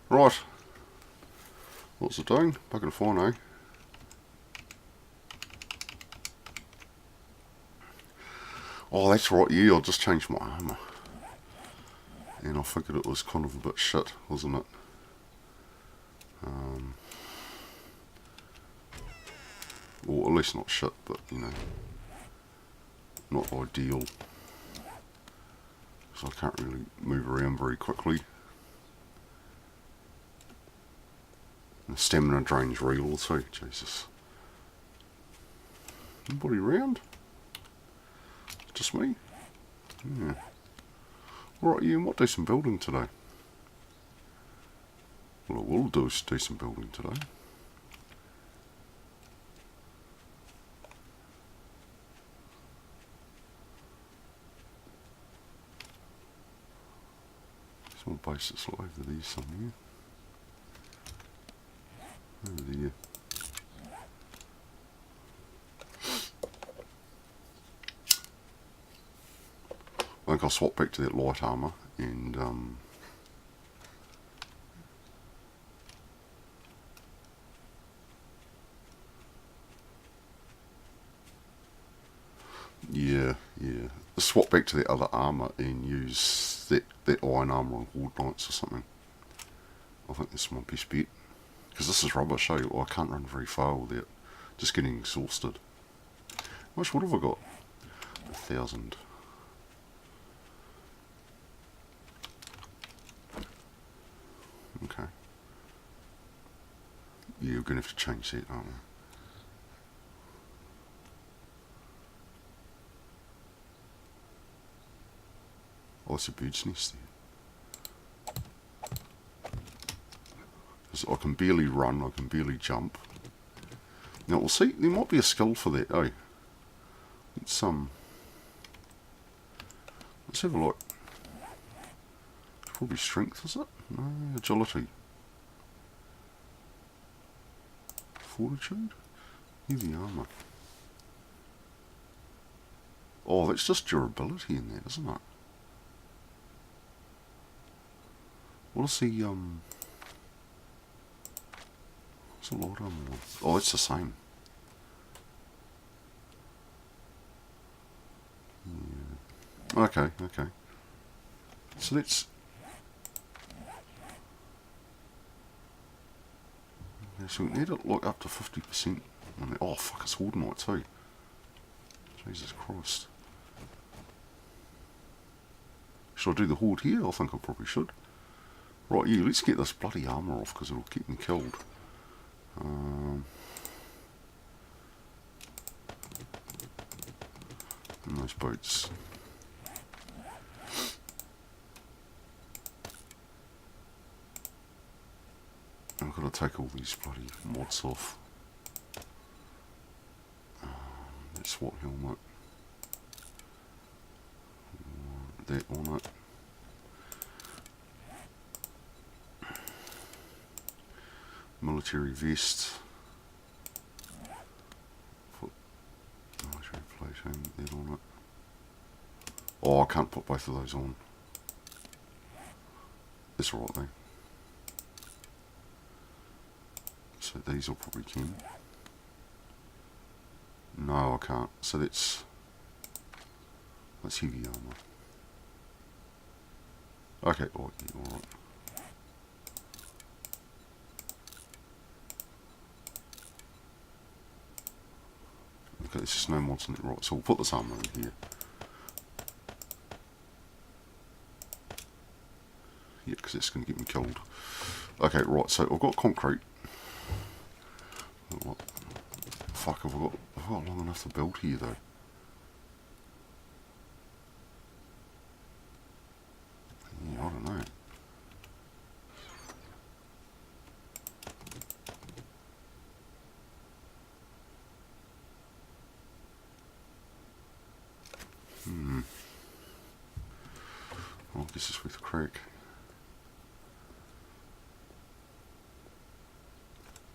Right, what's it doing? Bucket of fine, eh? Oh, that's right, yeah, I just changed my armour. And I figured it was kind of a bit shit, wasn't it? Or at least not shit, but, you know, not ideal. So I can't really move around very quickly. And the stamina drain's real also, Jesus. Anybody around? Just me? Yeah. Alright, you might do some building today. Well, I will do some building today. Small bases all over there somewhere. Over there. I think I'll swap back to that light armour and yeah. Swap back to the other armour and use that iron armour on Horde Knights or something. I think that's my best bet. Because this is rubbish, eh? I can't run very far without just getting exhausted. How much wood have I got? 1,000. Okay. Yeah, we're going to have to change that, aren't we? Oh, it's a bird's nest there. Because I can barely run, I can barely jump. Now, we'll see, there might be a skill for that, oh. Let's have a look. It's probably strength, is it? No, agility. Fortitude? Heavy armour. Oh, that's just durability in that, isn't it? What is the, what's the light armour one? Oh, it's the same. Yeah. Okay. So let's... Okay, so we need it like up to 50%. Oh, fuck, it's Horde Knight too. Jesus Christ. Should I do the Horde here? I think I probably should. Right, yeah, let's get this bloody armour off because it'll get me killed. And those boots. I've got to take all these bloody mods off. That SWAT helmet. That on it. Military vest. Put military plating, that on it. Oh, I can't put both of those on. That's alright though. So these will probably can. No, I can't. So that's heavy armour. Okay, oh, yeah, alright. Okay, there's just no mods in it, right, so we'll put this armour in here. Yeah, because it's going to get me killed. Okay, right, so I've got concrete. What? Fuck, I've got long enough to build here though. Yeah, I don't know. Well, this is with crack.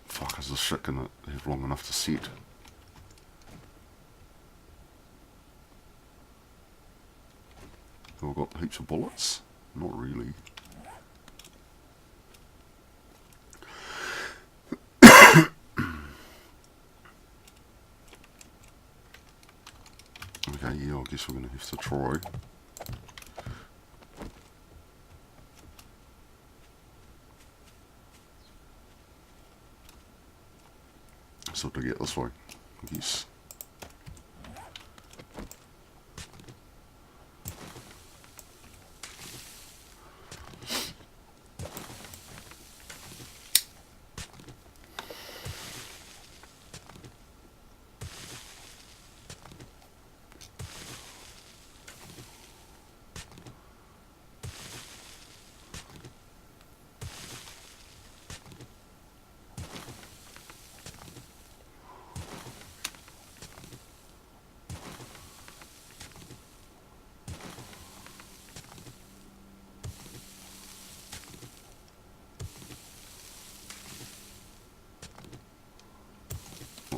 Fuck, is this shit gonna have long enough to set? Have I got heaps of bullets? Not really. guess we're going to have to try. So to get this way, I guess.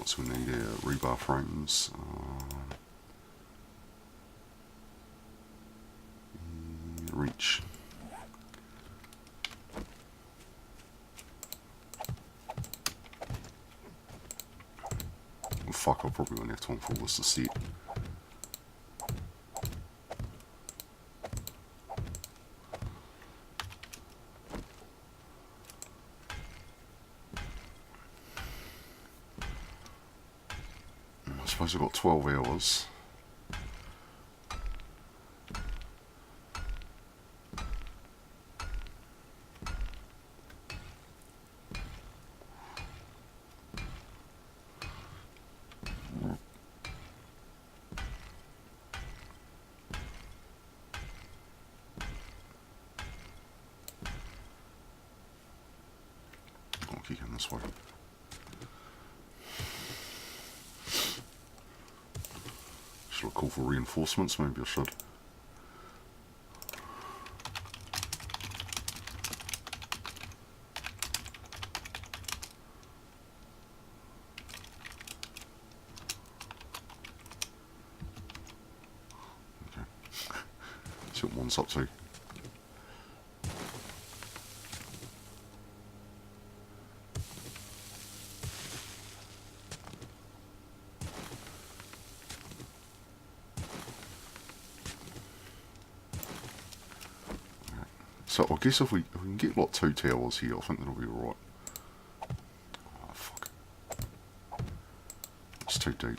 So we need rebar frames. Reach. Well, fuck, I probably won't have time for all this to set. I suppose I've got 12 hours. I'll keep going this way. Should I call for reinforcements? Maybe I should. Okay. See what one's up to. So I guess if we can get like 2 towers here, I think that'll be alright. Oh fuck. It's too deep.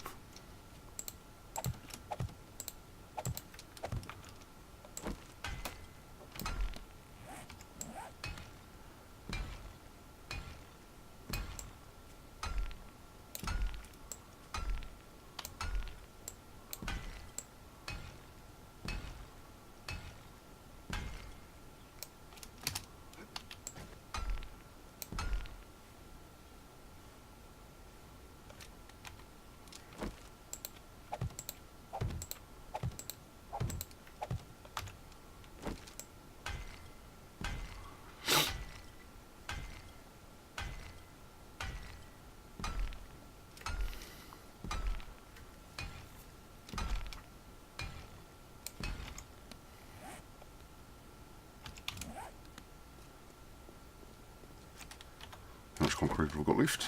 How much concrete have we got left?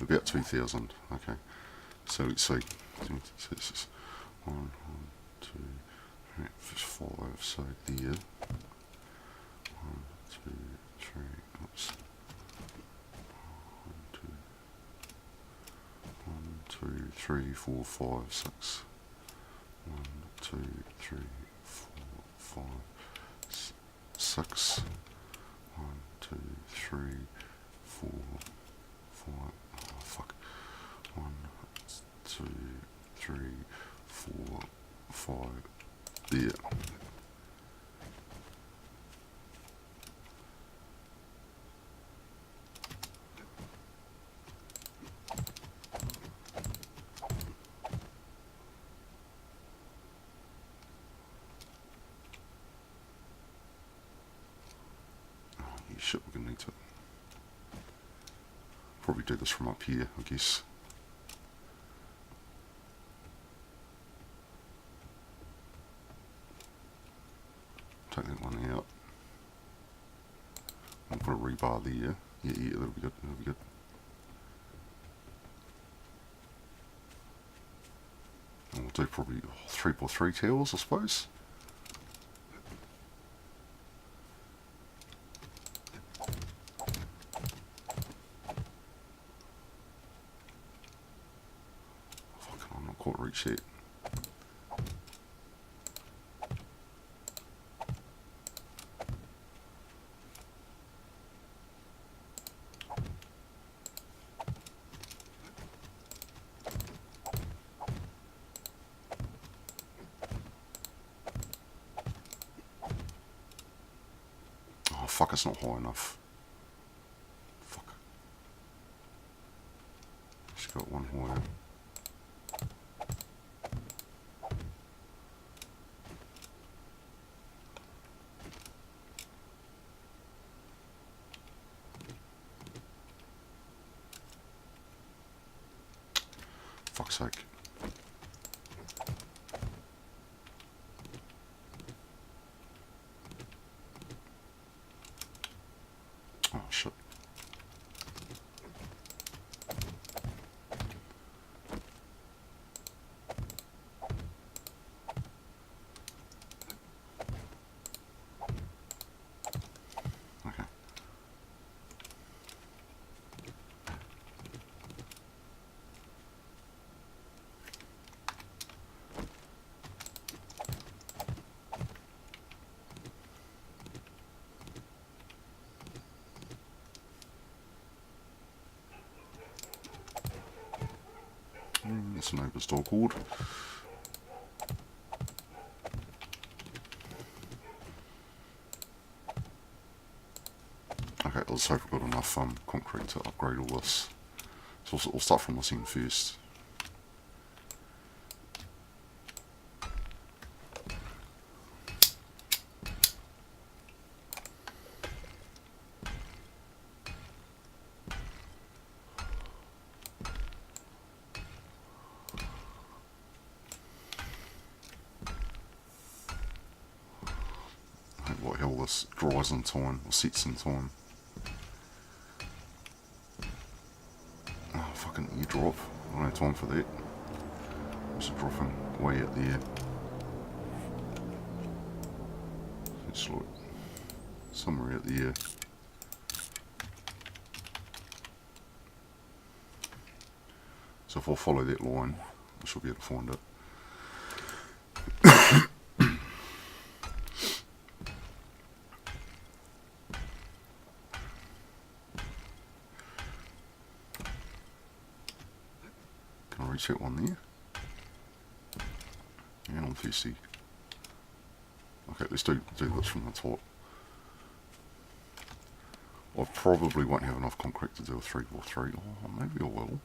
About 2,000. Okay. So let's see. 1, 2, 3, 4, 5. So there. 1, 2, 3. Oops. 1, 2, 3, 4, 5, 6. 1, 2, 3, 4, 5, 6. 1, 2, 3, 4, 5. Oh fuck. 1, 2, 3, 4, 5. There. Shit, we're gonna need to probably do this from up here, I guess. Take that one out. I'll put a rebar there. Yeah, that'll be good. That'll be good. do probably 3x3 tiles, I suppose. Fucking, I'm not quite reached yet. Oh fuck, it's not high enough. Fuck. Just got one higher. Fuck's sake. Oh shit. Okay. That's a neighbour's door called. Okay, let's hope we've got enough concrete to upgrade all this. So we'll start from this end first. What hell this dries in time, or sets in time. Oh, fucking airdrop. I don't have time for that. There's a dropping way out there. It's like somewhere out there. So if I follow that line, I should be able to find it. Can I reach that one there? And I'm thirsty. Okay, let's do this from the top. I probably won't have enough concrete to do a 3x3. Oh, maybe I will.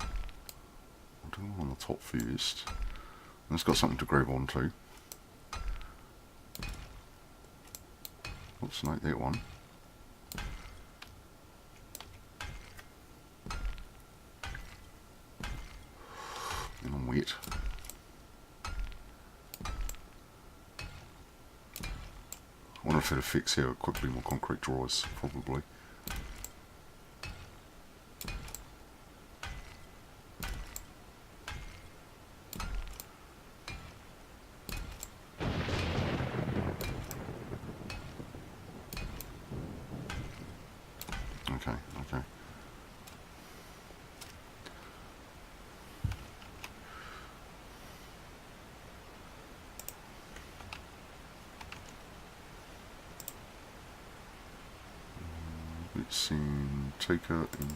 I'll do it on the top first. And it's got something to grab onto. Oops, no, that one. And I'm wet. I wonder if it affects how quickly my concrete dries, probably. Okay, okay. Let's see, Tika and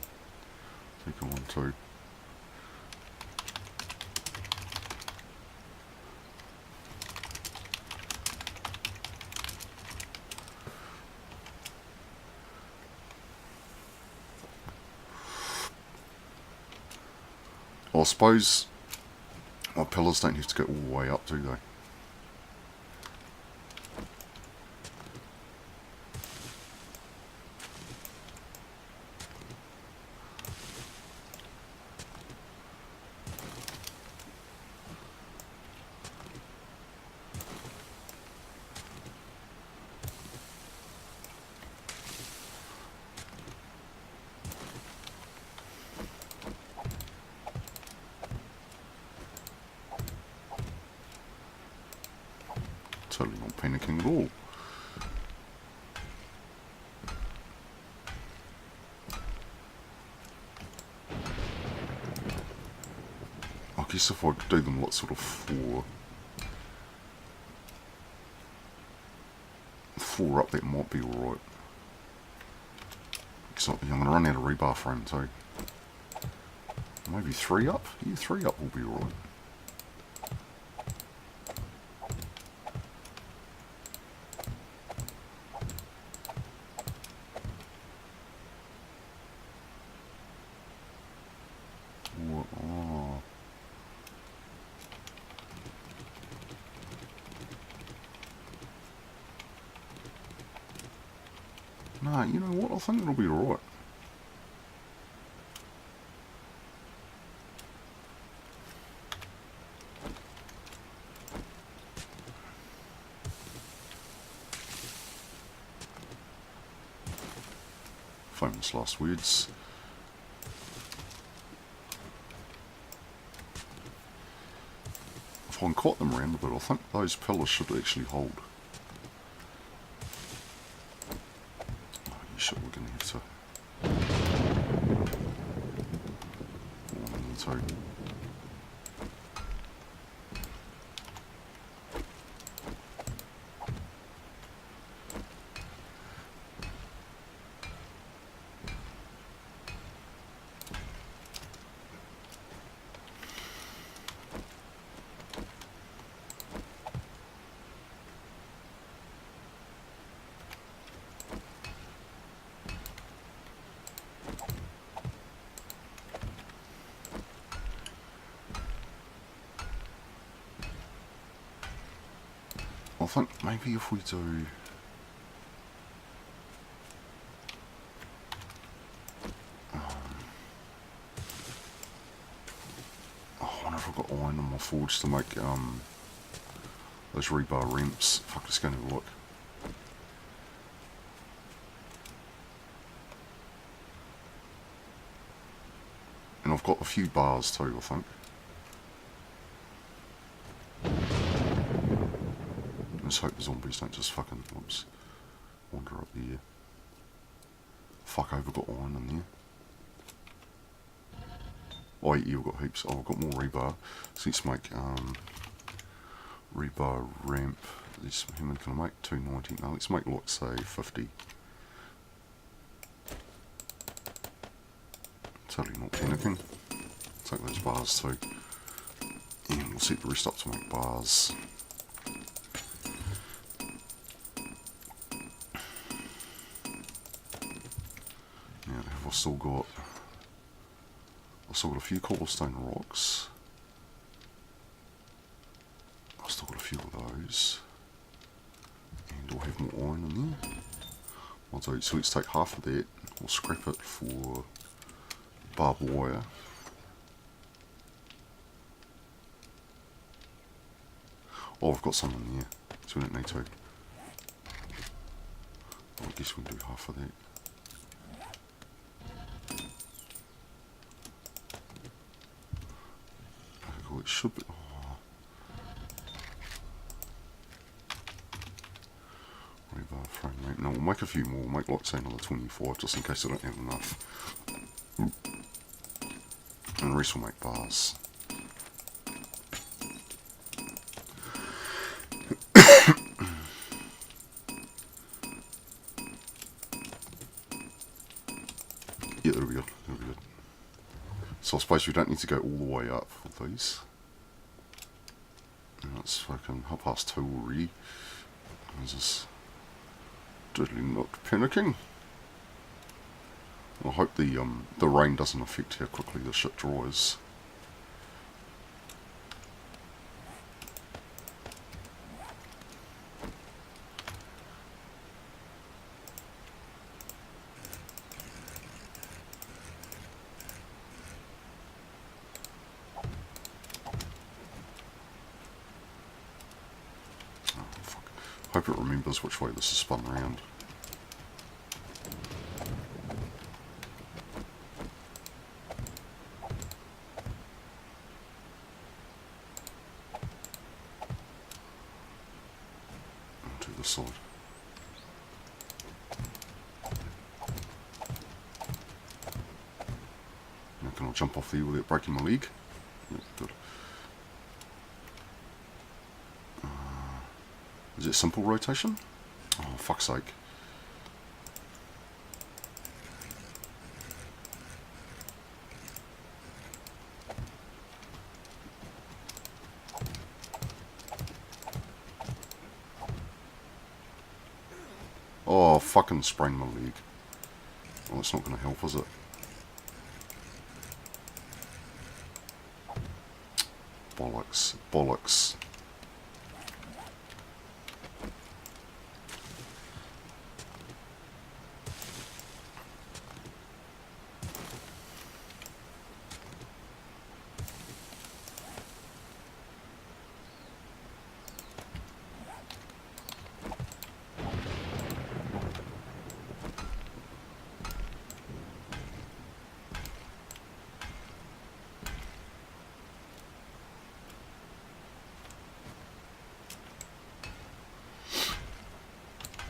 Tika 1, 2. I suppose my pillars don't have to go all the way up, do they? Totally not panicking at all. I guess if I do them like sort of four up, that might be alright. Because I'm going to run out of rebar frame too. Maybe 3 up? Yeah, 3 up will be alright. Oh. Nah, you know what? I think it'll be alright. Famous last words. If I can cut them around a bit, I think those pillars should actually hold. Oh, you sure we're going to have to... One and two. I think maybe if we do... I wonder if I've got iron on my forge to make those rebar ramps. Fuck, let's go and have a look. And I've got a few bars too, I think. Let's hope the zombies don't just fucking, whoops, wander up there. Fuck, I've got iron in there. Oh yeah, we've got heaps. Oh, I've got more rebar. So let's make rebar ramp. How many can I make? 290. No, let's make like say 50. Totally not panicking. Take those bars too. And we'll set the rest up to make bars. Now, have I still got... I've still got a few cobblestone rocks. I've still got a few of those. And I'll have more iron in there. I'll do, so let's take half of that. We'll scrap it for barbed wire. Oh, I've got some in there, so we don't need to. Well, I guess we can do half of that. Okay, cool, it should be... Oh. Rebar frame rate. No, we'll make a few more. We'll make, like, say, another 25, just in case I don't have enough. And the rest will make bars. Yeah, that'll be good. That'll be good. So I suppose we don't need to go all the way up with these. And that's fucking 2:30 already. I'm just totally not panicking. I hope the rain doesn't affect how quickly the shit dries. Hope it remembers which way this is spun around. side. Now can I jump off there without breaking my leg? Yep, good. Is it simple rotation? Oh, fuck's sake. Oh, fucking sprained my leg. Well, that's not going to help, is it? Bollocks. Bollocks.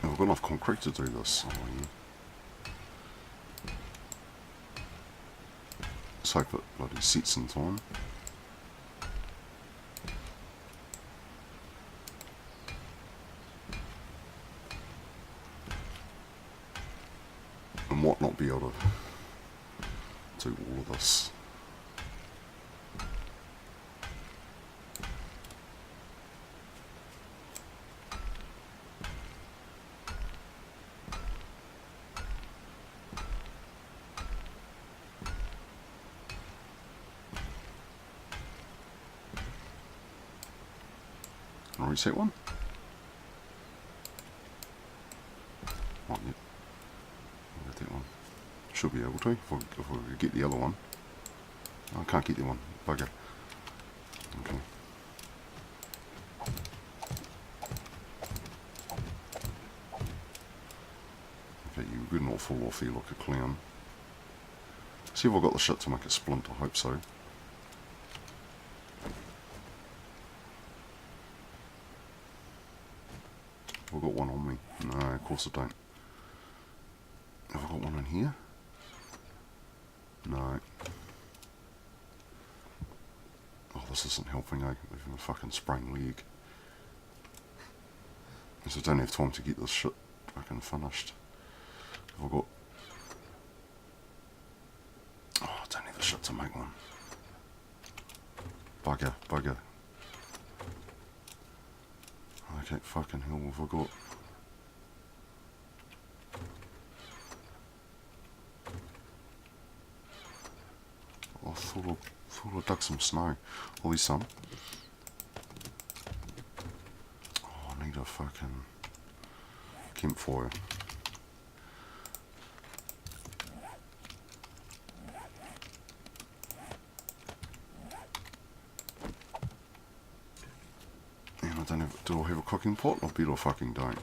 I've got enough concrete to do this. Oh, yeah. Let's hope it bloody sets in time. And might not be able to do all of this. Can I reset one? Right, yep. I'll get that one. Should be able to, if I get the other one. Oh, I can't get the one. Bugger. Okay. Okay, you would not fall off here like a clown. See if I've got the shit to make it splint, I hope so. Have I got one on me? No, of course I don't. Have I got one in here? No. Oh, this isn't helping, eh? Even a fucking sprained leg. Because I don't have time to get this shit fucking finished. Have I got... Oh, I don't have the shit to make one. Bugger, bugger. Okay, fucking hell, what have I got? I thought I dug some snow. At least some. Oh, I need a fucking campfire. And I don't have... Do I have a cooking pot? I bet I fucking don't.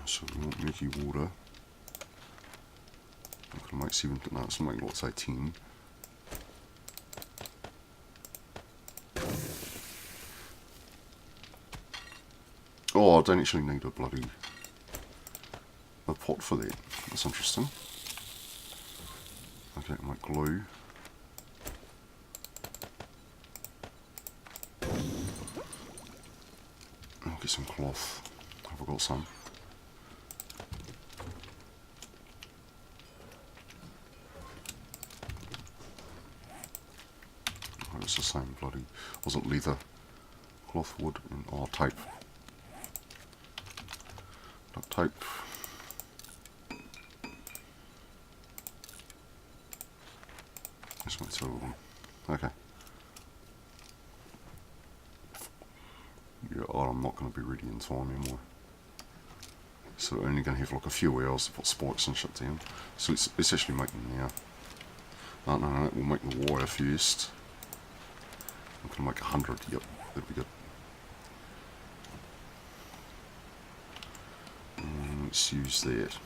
So we want murky water. I can make 7, no, it's make let's say 10. Oh, I don't actually need a bloody pot for that. That's interesting. Okay, make glue. I'll get some cloth. Have I got some? Oh, it's the same bloody... Was it leather? Cloth, wood, and... oh, tape. Duct tape. Just make 2 of them. Okay. Yeah, oh, I'm not going to be ready in time anymore. So we're only going to have like a few hours to put spikes and shit down. So let's actually make them now. No, we'll make the wire first. I'm going to make 100, yep, that'd be good. Let's use that.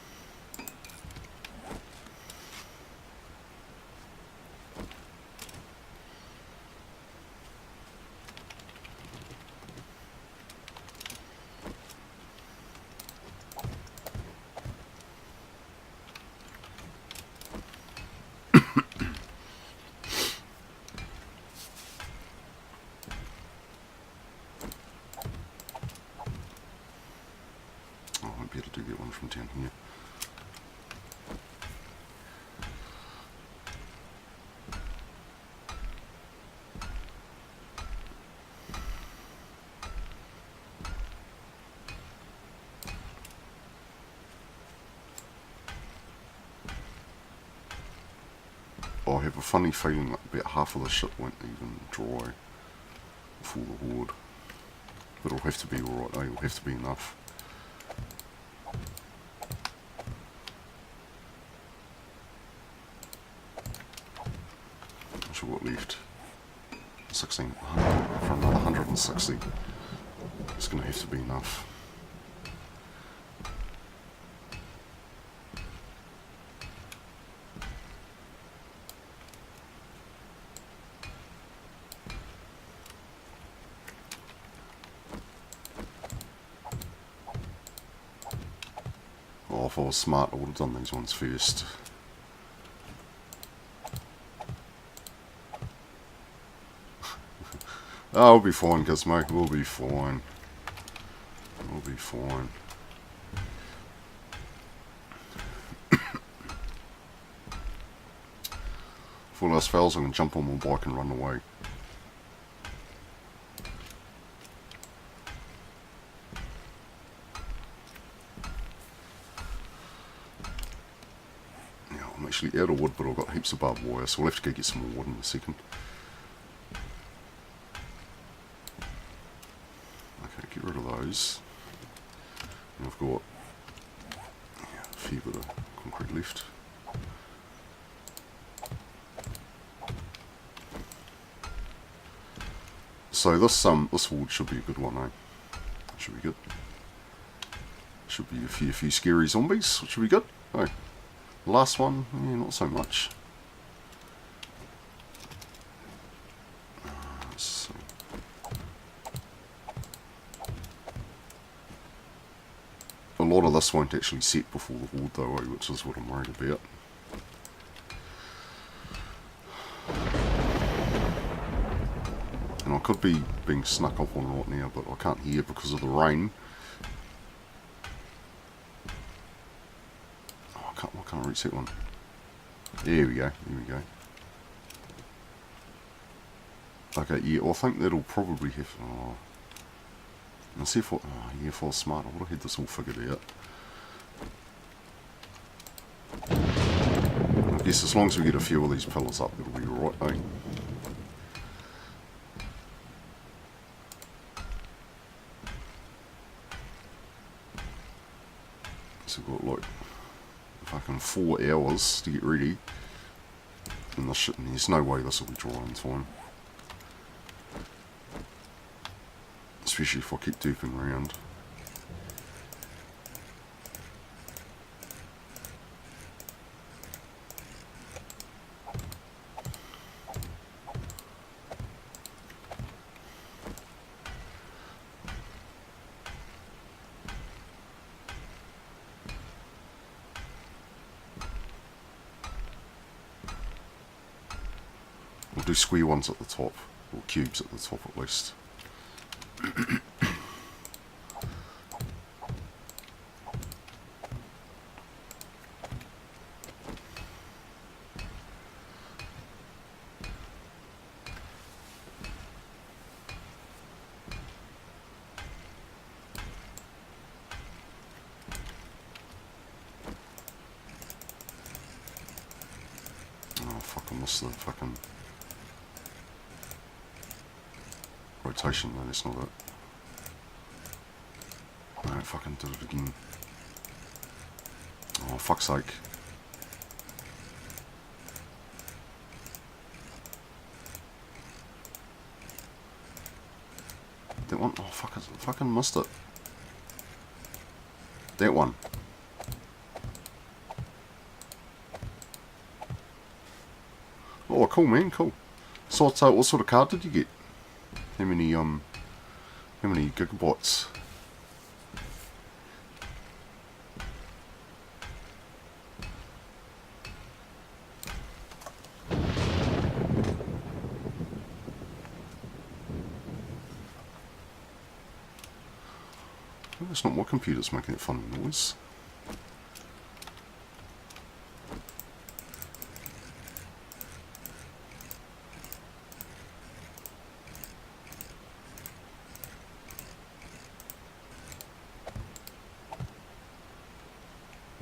I won't be able to do that one from down here. I have a funny feeling that about half of the shit won't even dry before the horde. But it'll have to be alright, eh? It'll have to be enough. Not sure what left. 16, for another 160. It's going to have to be enough. Oh, if I was smart, I would have done these ones first. Oh, we'll be fine, Gizmo. We'll be fine. We'll be fine. If all else fails, I'm going to jump on my bike and run away. I'm actually out of wood, but I've got heaps of barbed wire, so we'll have to go get some more wood in a second. Okay, get rid of those. And I've got a fair bit of concrete left. So this wood should be a good one, eh? Should be good. Should be a few scary zombies, which should be good. Oh. Last one, yeah, not so much. Let's see. A lot of this won't actually set before the horde though, which is what I'm worried about. And I could be being snuck up on right now, but I can't hear because of the rain. I can't reach that one. There we go, there we go. Okay, yeah, I think that'll probably have... Oh, let's see if I... Oh, yeah, if I was smart, I would have had this all figured out. I guess as long as we get a few of these pillars up, it'll be alright, eh? So we've got like fucking 4 hours to get ready. And there's no way this will be dry in time. Especially if I keep duping around. We'll do square ones at the top, or cubes at the top at least. Oh fuck, I missed the fucking rotation, no, that's not it. No, I fucking did it again. Oh, fuck's sake. That one? Oh, fuck, I fucking missed it. That one. Oh, cool, man, cool. So, what sort of card did you get? How many gigabytes? That's not my computer's making a funny noise.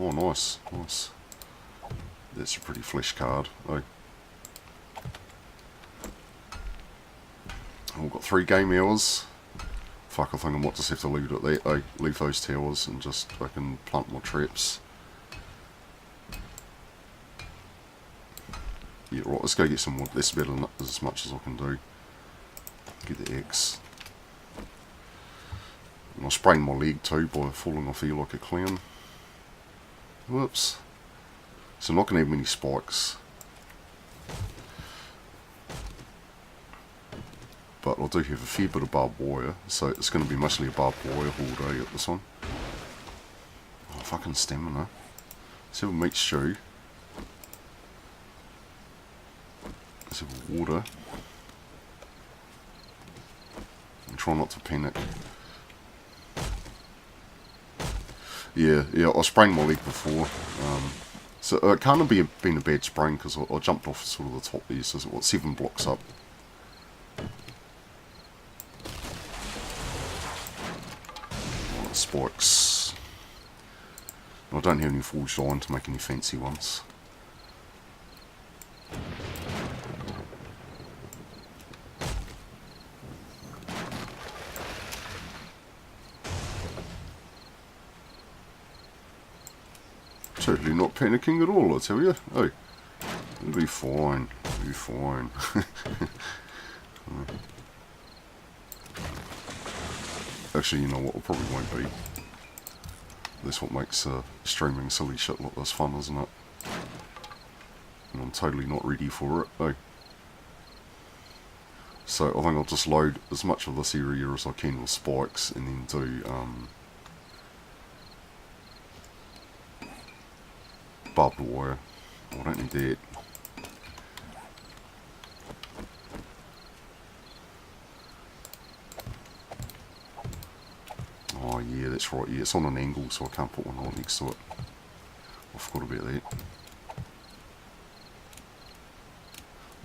Oh, nice, nice. That's a pretty flesh card. Oh. We've got 3 game hours. Fuck, I think I might just have to leave it at that. I leave those towers and just fucking plant more traps. Yeah, right, let's go get some wood. That's better than as much as I can do. Get the X. And I sprained my leg too by falling off here like a clown. Whoops. So I'm not going to have many spikes. But I do have a fair bit of barbed wire, so it's going to be mostly a barbed wire haul day at this one. Oh, fucking stamina. Let's have a meat stew. Let's have water. And try not to panic. Yeah, I sprained my leg before. So it can't have been a bad sprain because I jumped off sort of the top there, so what, 7 blocks up. Spikes. I don't have any forged iron to make any fancy ones. Totally not panicking at all, I tell you. Oh, it'll be fine. It'll be fine. Actually, you know what? It probably won't be. That's what makes streaming silly shit like this fun, isn't it? And I'm totally not ready for it. Oh. So I think I'll just load as much of this area as I can with spikes and then do barbed wire. I don't need that. Oh yeah, that's right. Yeah, it's on an angle, so I can't put one on next to it. I forgot about that.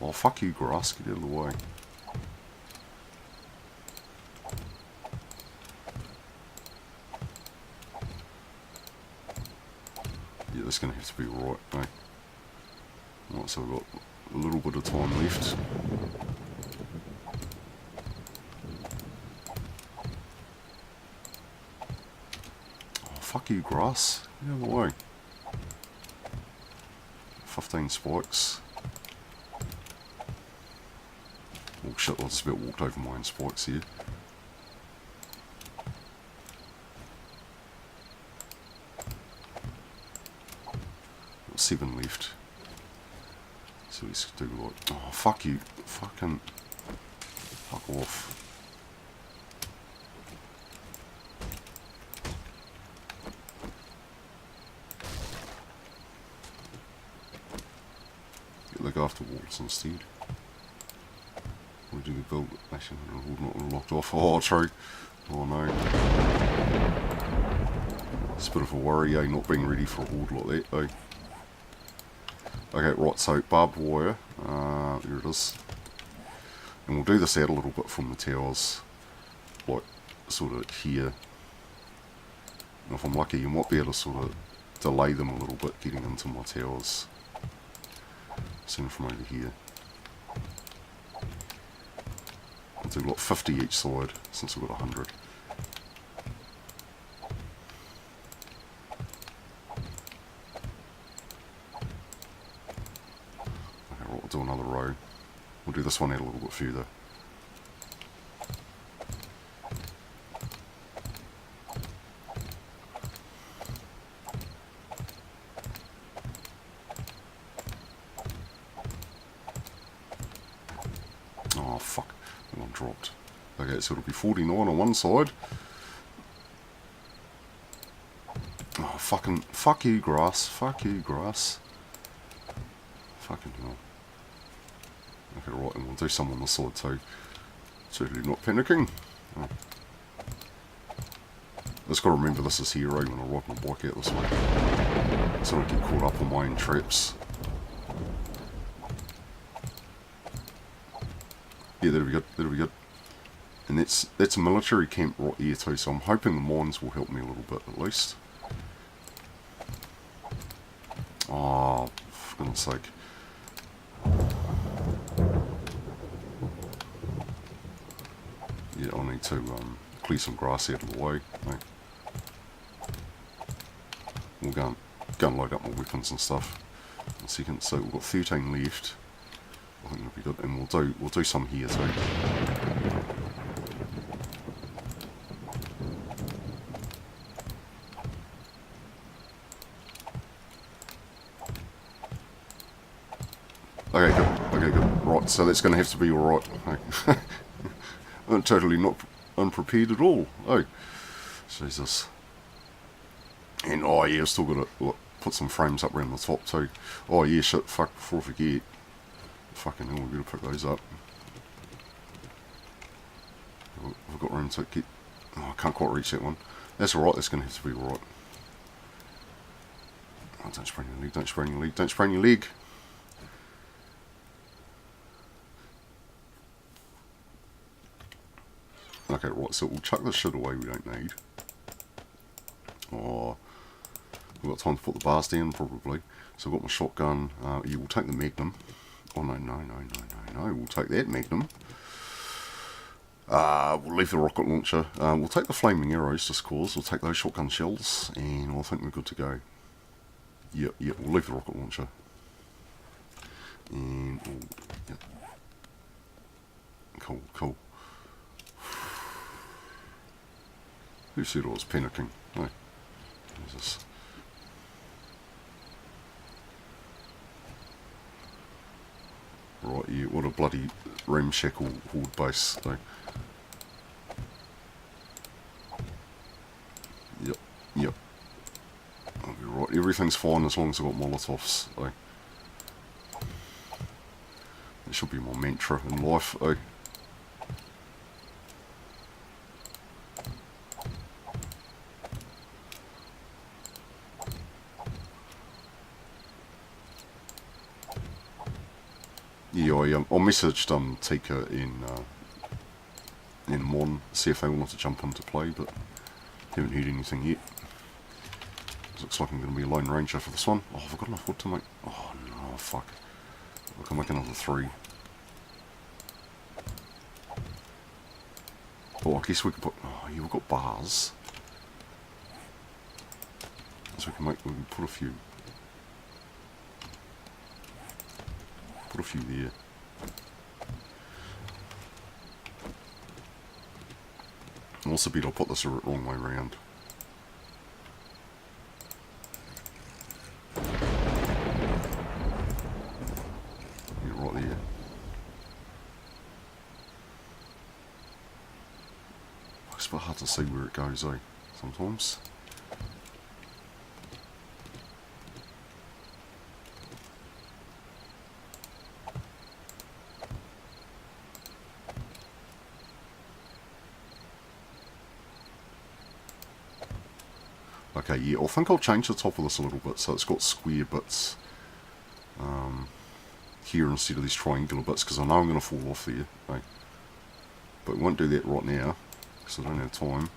Oh, fuck you, grass. Get out of the way. Yeah, that's going to have to be right, eh? Right, so we've got a little bit of time left. Oh, fuck you, grass. Get out of the way. 15 spikes. Oh shit, I just about walked over my own spikes here. Got 7 left. So let's do like... Oh, fuck you. Fucking... Fuck off. Look after walls instead. We're doing a build. Actually, not locked off. Oh, true. Oh no. It's a bit of a worry, eh? Not being ready for a horde like that, eh? Okay, right, so barbed wire. Here it is. And we'll do this out a little bit from the towers. Like, sort of here. And if I'm lucky, you might be able to sort of delay them a little bit getting into my towers. Send from over here. I'll do like 50 each side since we've got 100. Okay, right, we'll do another row. We'll do this one out a little bit further. dropped. Okay, so it'll be 49 on one side. Oh, fucking... Fuck you, grass. Fuck you, grass. Fucking hell. Okay, right, and we'll do some on the side too. Certainly not panicking. Oh. Just got to remember this is hero when I ride my bike out this way. So I don't get caught up on my own traps. Yeah, that'll be good, that'll be good. And that's a military camp right here too, so I'm hoping the mines will help me a little bit at least. Oh, for goodness sake. Yeah, I need to clear some grass out of the way. Right. We'll go and load up my weapons and stuff. 1 second, so we've got 13 left. I think that'll be good, and we'll do some here too. Okay, good. Okay, good. Right, so that's going to have to be alright. Okay. I'm totally not unprepared at all. Oh, Jesus. And, oh yeah, I've still got to put some frames up around the top too. Oh yeah, shit, fuck, before I forget. Fucking hell, we better pick those up. I've got room to get... Oh, I can't quite reach that one. That's alright, that's going to have to be alright. Oh, don't sprain your leg, don't sprain your leg, don't sprain your leg. Okay, right, so we'll chuck this shit away we don't need. Oh, we've got time to put the bars down, probably. So I've got my shotgun. Yeah, we'll take the Magnum. Oh, no, we'll take that Magnum. We'll leave the rocket launcher. We'll take the flaming arrows, just cause. We'll take those shotgun shells, and I think we're good to go. Yep, we'll leave the rocket launcher. And, yep. Cool. Who said I was panicking? No. Jesus. Right, yeah, what a bloody ramshackle horde base, though. Yep. I'll be right. Everything's fine as long as I've got Molotovs, though. That should be my mantra in life, though. Yeah, I messaged Tika in Mon, see if they wanted to jump into play, but haven't heard anything yet. Looks like I'm going to be a Lone Ranger for this one. Oh, I've got enough wood to make... Oh, no, fuck. I can make another 3. Oh, I guess we could put... Oh, yeah, we've got bars. So we can put a few. Put a few there. And also better I'll put this the wrong way around. Yeah, right there. It's a bit hard to see where it goes, though, sometimes. Okay, yeah, I think I'll change the top of this a little bit so it's got square bits here instead of these triangular bits, because I know I'm going to fall off there. Okay. But we won't do that right now because I don't have time.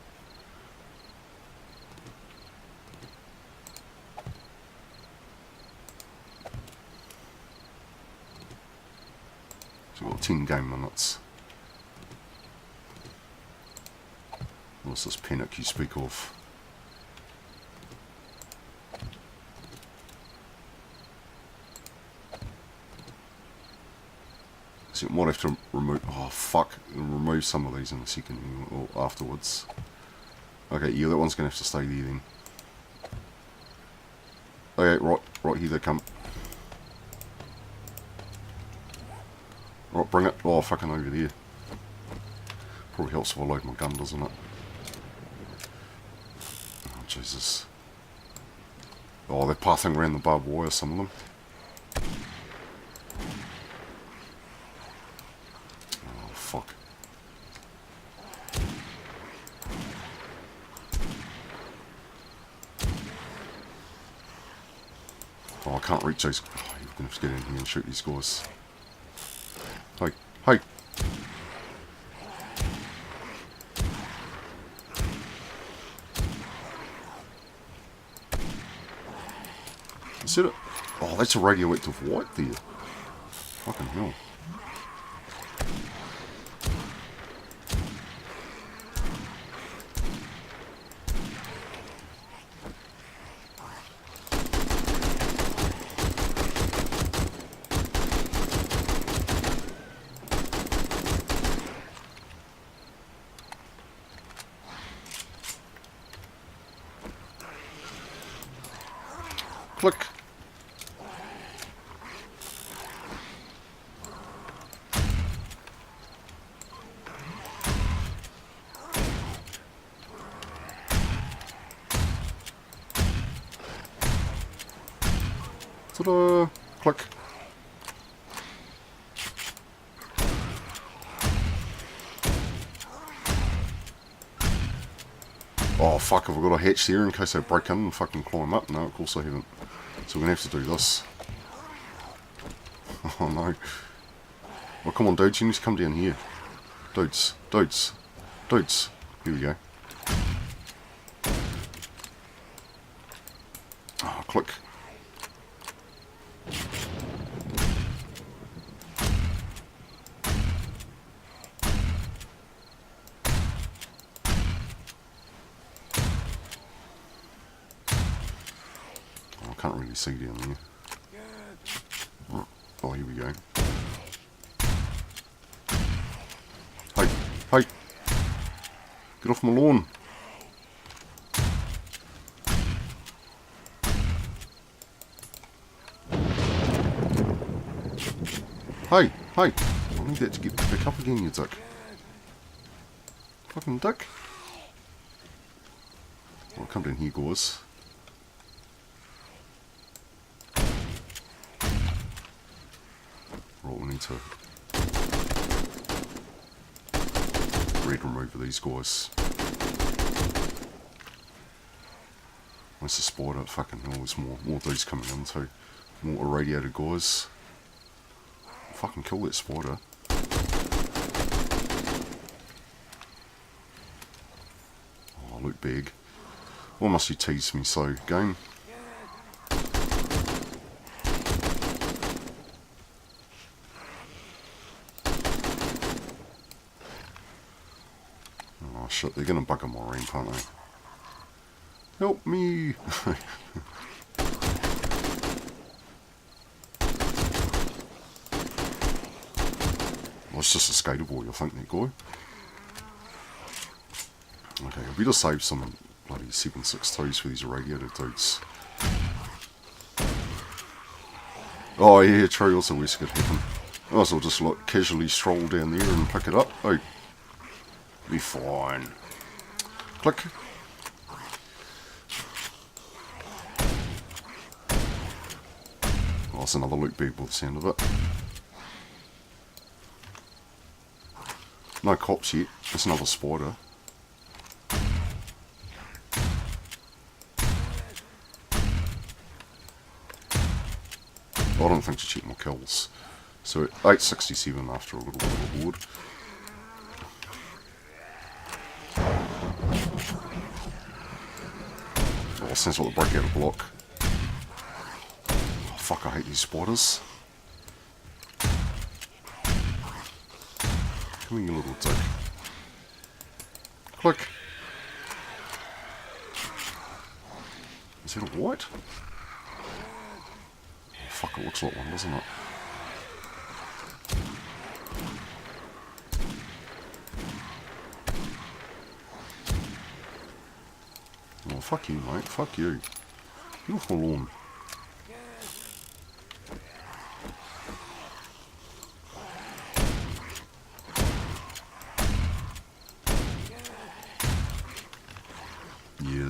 So we've got 10 game minutes. What's this panic you speak of? So I might have to remove... Oh, fuck. Remove some of these in a second or afterwards. Okay, yeah, that one's going to have to stay there then. Okay, right here they come. Right, bring it. Oh, fucking over there. Probably helps if I load my gun, doesn't it? Oh, Jesus. Oh, they're pathing around the barbed wire, some of them. Oh, fuck. Oh, I can't reach those. Oh, you're going to have to get in here and shoot these guys. Hey, hey! Is it? Oh, that's a radioactive white there. Fucking hell. Click. Ta-da! Click. Oh fuck, have I got a hatch there in case I break in and fucking climb up? No, of course I haven't. So we're gonna have to do this. Oh no. Well, come on dudes, you need to come down here. Dudes, dudes, dudes. Here we go. Oh, click. Oh, I can't really see down there. Oh, here we go. Hey, hey! Get off my lawn! Hey, hey! I need that to get back up again, you dick. Fucking dick. I'll come down here, guys. Right, we need to red remover these guys. Where's the spider? Fucking hell, there's more of these coming in too. More irradiated guys. Fucking kill that spider. Oh, loot bag. Why must you tease me so, game? Oh shit, they're gonna bugger my ramp, aren't they? Help me! Well, it's just a skater boy, I think, that guy. Okay, I better save some bloody 7.62s for these irradiated dudes. Oh yeah, true, also worse could happen. I might as well just like casually stroll down there and pick it up. Oh, be fine. Click. Oh, that's another loot bag by the sound of it. No cops yet. That's another spider. I don't think to check my kills. So 867 after a little bit of a horde. Oh, sounds like the break out of block. Oh, fuck, I hate these spiders. Come here, you little dick. Click. Is that a white? Oh, fuck, it looks like one, doesn't it? Oh, fuck you, mate. Fuck you. Get off my lawn.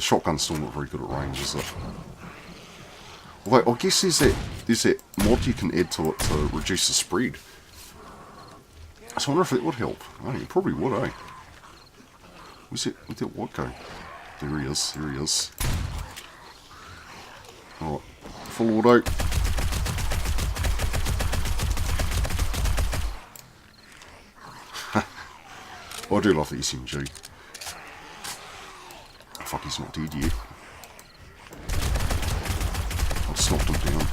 shotgun's still not very good at range, is it? Although, I guess there's that mod you can add to it to reduce the spread. So I wonder if that would help. Oh, it probably would, eh? Where'd that white go? There he is, there he is. Alright, full auto. I do love the SMG. Oh, fuck, he's not dead yet. I just knocked him down.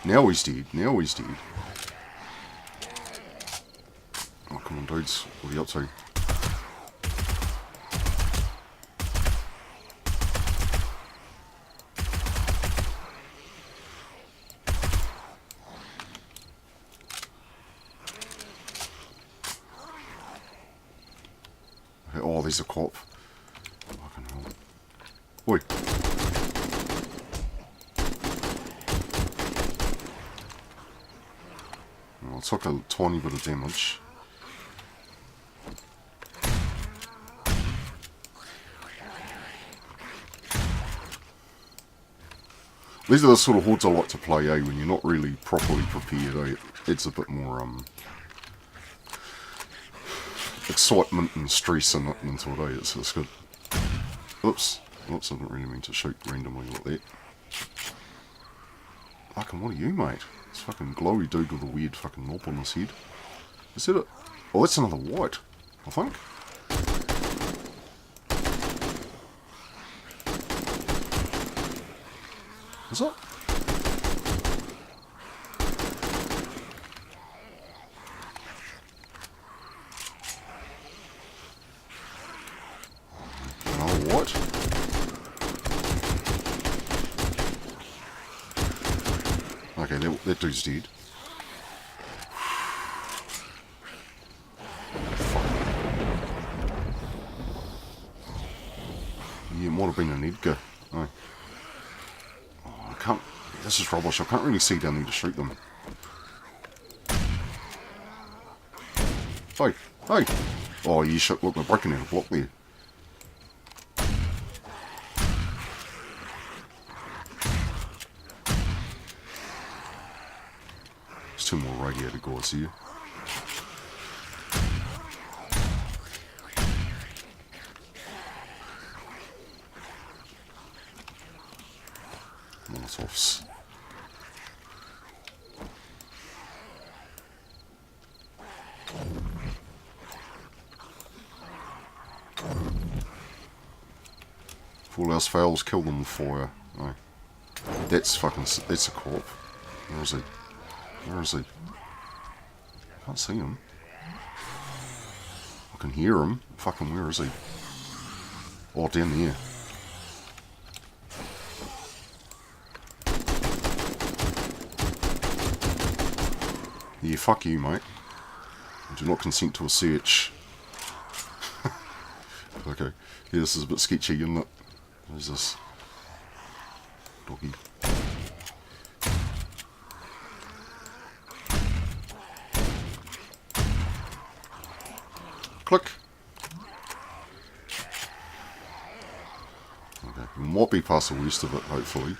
Now he's dead, now he's dead. Oh, come on, dudes. What are you up to? Oh, there's a cop. Fucking hell. Oi. Oh, I took a tiny bit of damage. These are the sort of hordes I like to play, eh, when you're not really properly prepared, eh? It's a bit more, excitement and stress into it, eh? It's good. Oops. Oops, I didn't really mean to shoot randomly like that. Fucking, what are you, mate? This fucking glowy dude with a weird fucking knob on his head. Is that it? Oh, that's another white, I think. Is it? Another white? Okay, that dude's dead. Yeah, it might have been an Edgar. Oh. I can't... This is rubbish. I can't really see down there to shoot them. Hey! Hey! Oh, you shit. Look, they're breaking out a block there. There's two more radiator guys here. Molotovs. If all else fails, kill them with fire. No. That's a corp. Where is he? Where is he? I can't see him. I can hear him. Fucking where is he? Oh, down there. Yeah, fuck you, mate. I do not consent to a search. Okay. Yeah, this is a bit sketchy, isn't it? What is this? Doggy. Click. Okay, we might be past the worst of it, hopefully.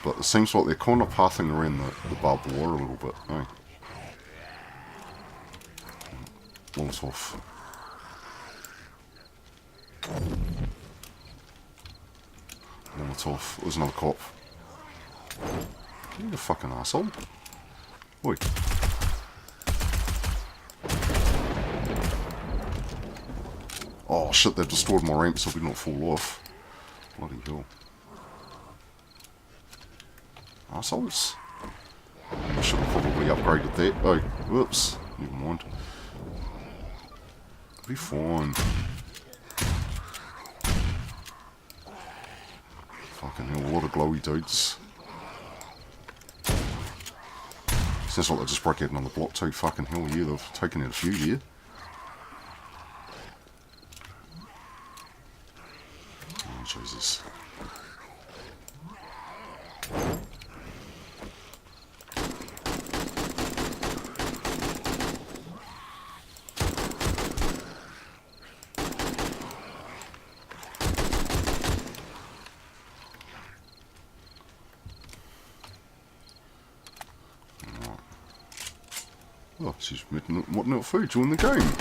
But it seems like they're kind of pathing around the barbed wire a little bit, eh? Molotov. Molotov. There's another cop. You a fucking asshole. Oi. Oh shit, they've destroyed my ramp so we don't fall off. Bloody hell. Assholes. I should have probably upgraded that. Oh, whoops. Never mind. Be fine. Fucking hell, a lot of glowy dudes. Sounds like they just broke out another block too. Fucking hell, yeah, they've taken out a few here. Oh, Jesus. she's wanting out food. Join the game.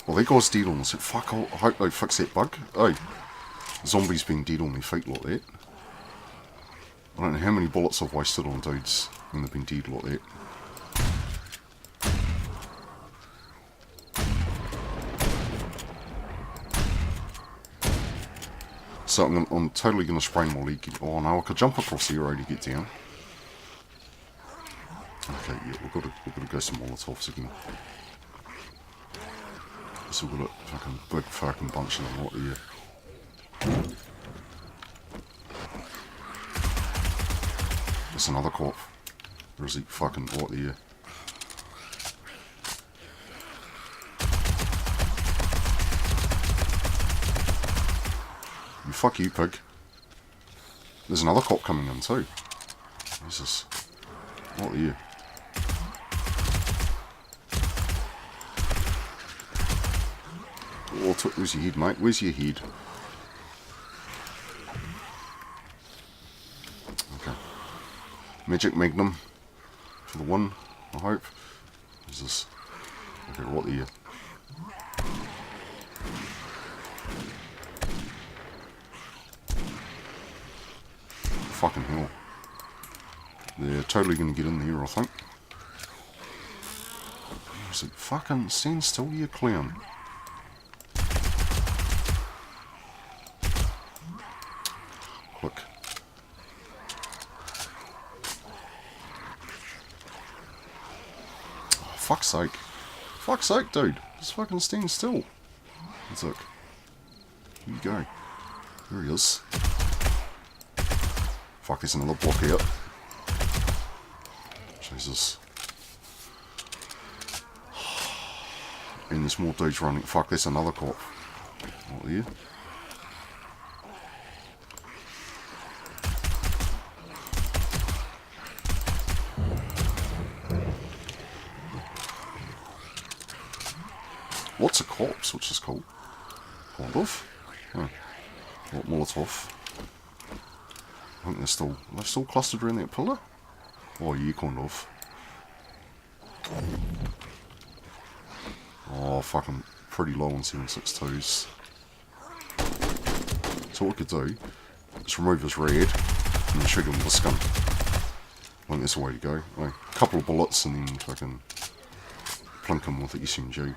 Well, they guy's dead on us. Fuck, I hope they fix that bug. Oh, zombies being dead on their feet like that. I don't know how many bullets I've wasted on dudes when they've been dead like that. So I'm totally going to sprain my leg. Oh no, I could jump across the arrow to get down. Okay, yeah, we've got to go some Molotovs again. So we've got a fucking big fucking bunch of them right here. There's another cop. Or is he fucking right there? You fuck you, pig. There's another cop coming in too. Jesus. Right there. Oh, where's your head, mate? Where's your head? Okay. Magic Magnum for the win, I hope. Who's this? Okay, right there. Fucking hell. They're totally going to get in there, I think. Is it fucking stand still, you clown? Quick. Oh, fuck's sake. Fuck's sake, dude. Just fucking stand still. Let's look. Here you go. There he is. Fuck, there's another block out. Jesus. And there's more dudes running. Fuck, there's another cop. Right there. Lots of cops, which is cool. Kind of. Oh. What Molotov. I think they're still clustered around that pillar? Oh, yeah, kind of. Oh, fucking pretty low on 7.62s. So what we could do is remove his red and then shoot him with a skunk. I think that's the way to go. Like, a couple of bullets and then fucking plink him with the SMG.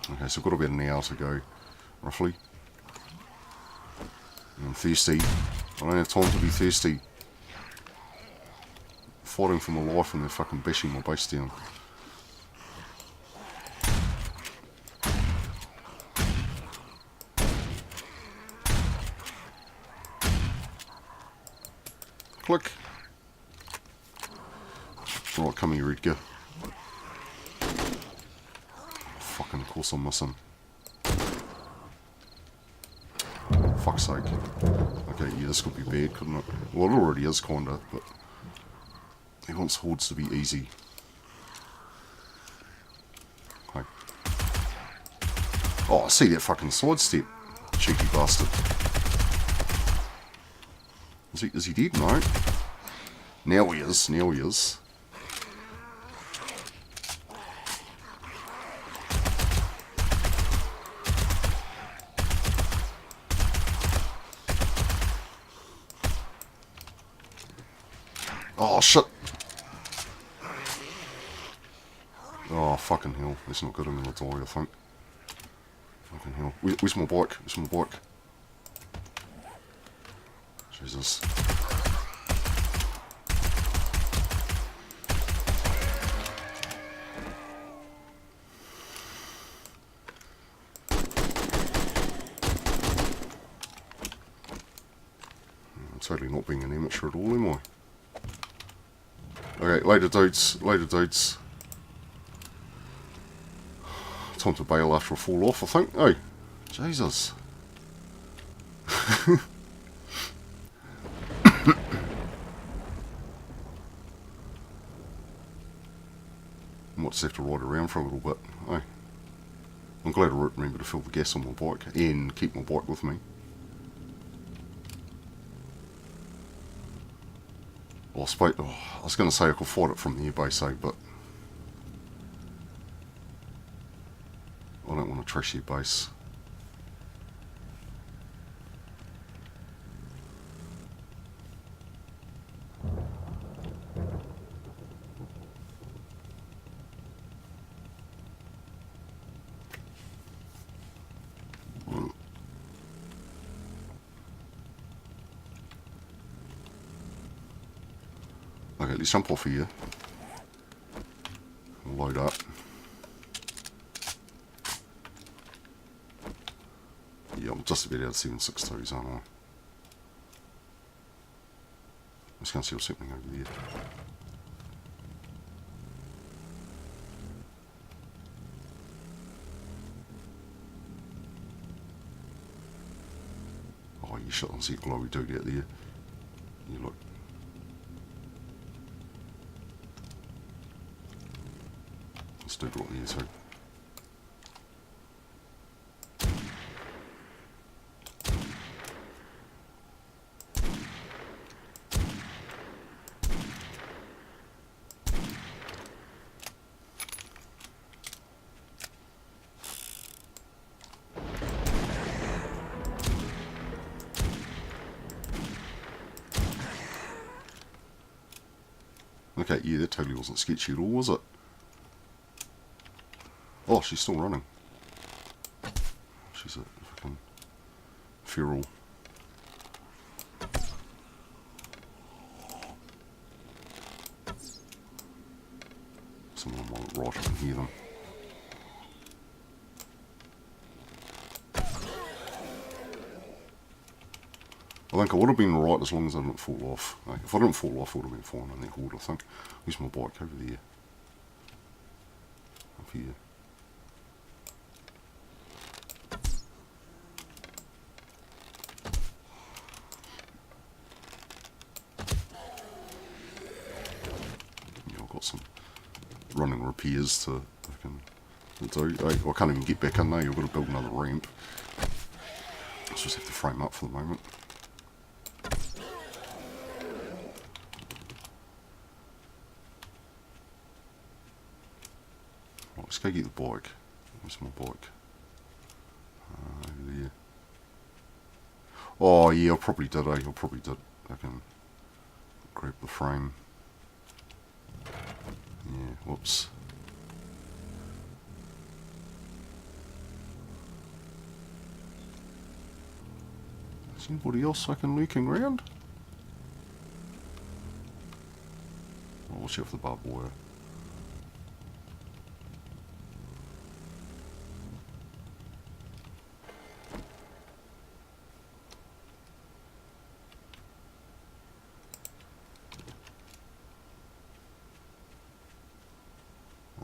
Okay, so I've got about an hour to go, roughly. I'm thirsty. I don't have time to be thirsty. Fighting for my life and they're fucking bashing my base down. Click. Right, come here, Edgar. Fucking, of course I'm missing. Fuck's sake. Okay, yeah, this could be bad, couldn't it? Well, it already is, kinda, but he wants hordes to be easy. Okay. Oh, I see that fucking sidestep. Cheeky bastard. Is he dead? No. Now he is, now he is. Oh, shit. Oh, fucking hell. That's not good. I'm gonna die, I think. Fucking hell. Where's my bike? Where's my bike? Jesus. I'm totally not being an amateur at all, am I? Okay, later dudes, later dudes. Time to bail after I fall off, I think. Oh, Jesus. Might just have to ride around for a little bit. Oh. I'm glad I remembered to fill the gas on my bike and keep my bike with me. Well, I was going to say I could fight it from the airbase, but I don't want to trash the airbase. Okay, let's jump off here. Load up. Yeah, I'm just about out of 7.62s, aren't I? I'm just going to see what's happening over there. Oh, you shot on see a glowy dude out there. You look. Let's do it right there too. Okay, yeah, that totally wasn't sketchy at all, was it? Oh, she's still running. She's a fucking feral. Someone might right, I can hear them. I think I would have been right as long as I didn't fall off. Like, if I didn't fall off, I would have been fine in that horde, I think. Where's my bike? Over there. Up here. Yeah, I've got some running repairs to fucking do. I can't even get back in there. You've got to build another ramp. Let's just have to frame up for the moment. Let's go get the bike. Where's my bike? Over there. Oh yeah, I probably did, I probably did. I can grab the frame. Yeah, whoops. Is anybody else fucking lurking around? Oh, watch out for the barbed wire.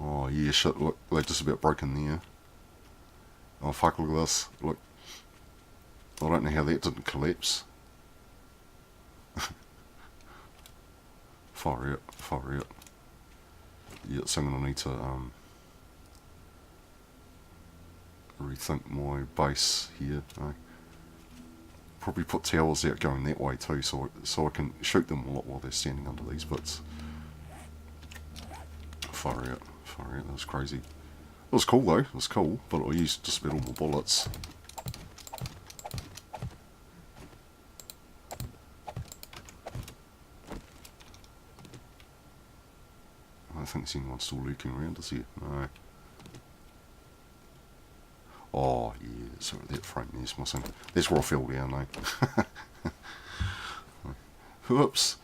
Oh yeah, shit, look, they just about broken there. Oh fuck, look at this. Look. I don't know how that didn't collapse. Far out, far out. Yeah, so I'm gonna need to rethink my base here. Probably put towers out going that way too, so I can shoot them a lot while they're standing under these bits. Far out, far out. That was crazy. It was cool though. It was cool, but I used just about all my bullets. I don't think there's anyone still lurking around, is here? No. Oh, yeah, so that frame there's missing. That's where I fell down, though. Whoops.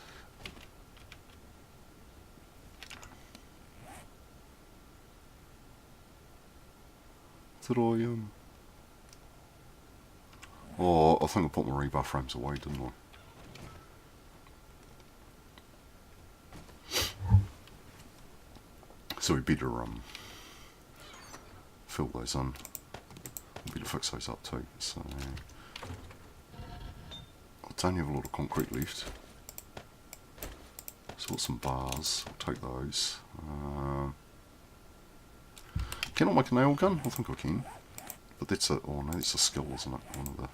Did I, Oh, I think I put my rebar frames away, didn't I? So we better fill those in. We better fix those up too. So I don't have a lot of concrete left. So got some bars. I'll take those. Can I make a nail gun? I think I can. But that's a, oh no, that's a skill, isn't it? One of the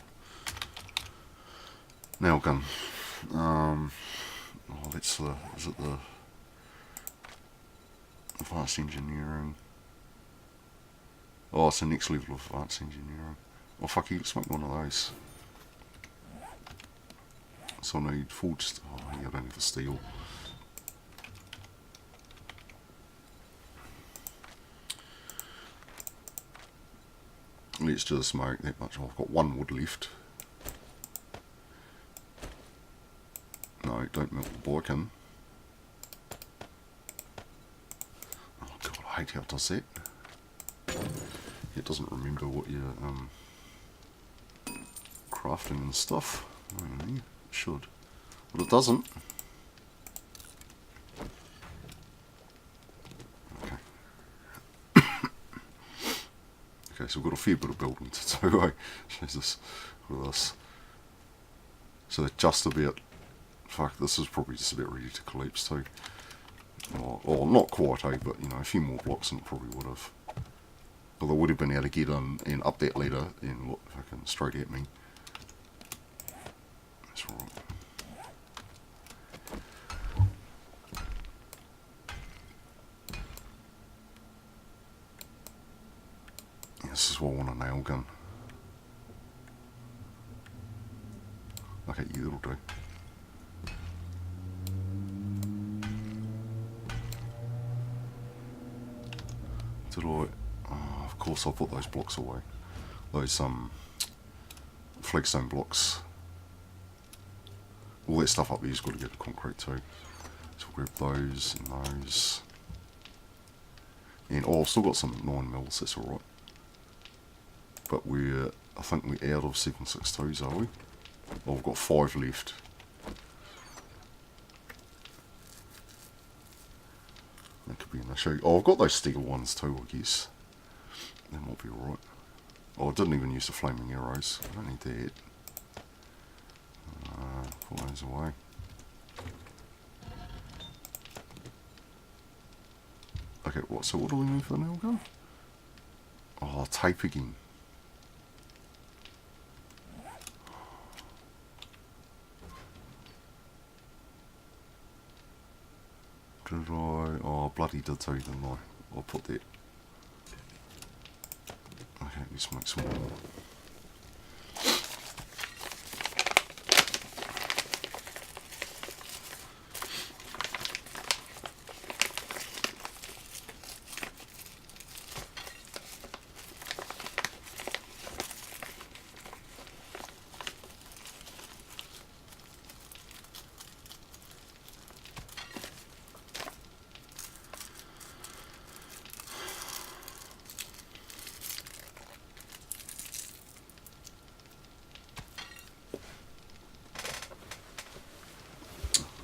nail gun. Oh, that's the, is it the advanced engineering? Oh, it's the next level of advanced engineering. Oh fuck, let's make one of those. So I need forged, oh yeah, I don't have a steel. Let's just make that much. Oh, I've got one wood left. No, don't melt the boykin. Oh god, I hate how it does that. It doesn't remember what you're crafting and stuff. I mean, it should. But it doesn't. Okay. Okay, so we've got a fair bit of building to do, eh? Jesus, look at this. So they're just about... Fuck, this is probably just about ready to collapse too. Or not quite, eh? But, you know, a few more blocks and it probably would have. Well, they would have been able to get in and up that ladder and look fucking straight at me. That's right. This is what I want, a nail gun. Okay, yeah, that'll do. Did I... Oh, of course I put those blocks away. Those, flagstone blocks. All that stuff up here's got to get to concrete too. So we'll grab those and those. And, oh, I've still got some 9 mils, that's alright. But I think we're out of 762s, are we? Oh, we've got 5 left. That could be an issue. Oh, I've got those steel ones too, I guess. That might be alright. Oh, I didn't even use the flaming arrows. I don't need that. Put those away. Okay, what? So what do we need for the nail gun? Oh, tape again. Did I? Oh, bloody did too, didn't I? I'll put that. Okay, let's make some more.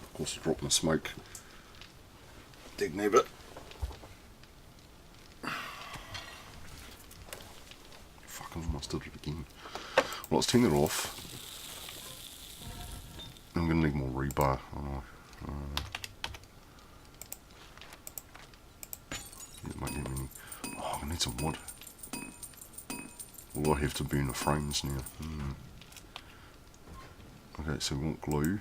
Of course, I dropped my smoke. Dig near bit. Fuck, I almost did it again. Well, let's turn it off. I'm going to need more rebar. Might need many. Oh, I need some wood. Will I have to burn the frames now? Okay, so we want glue.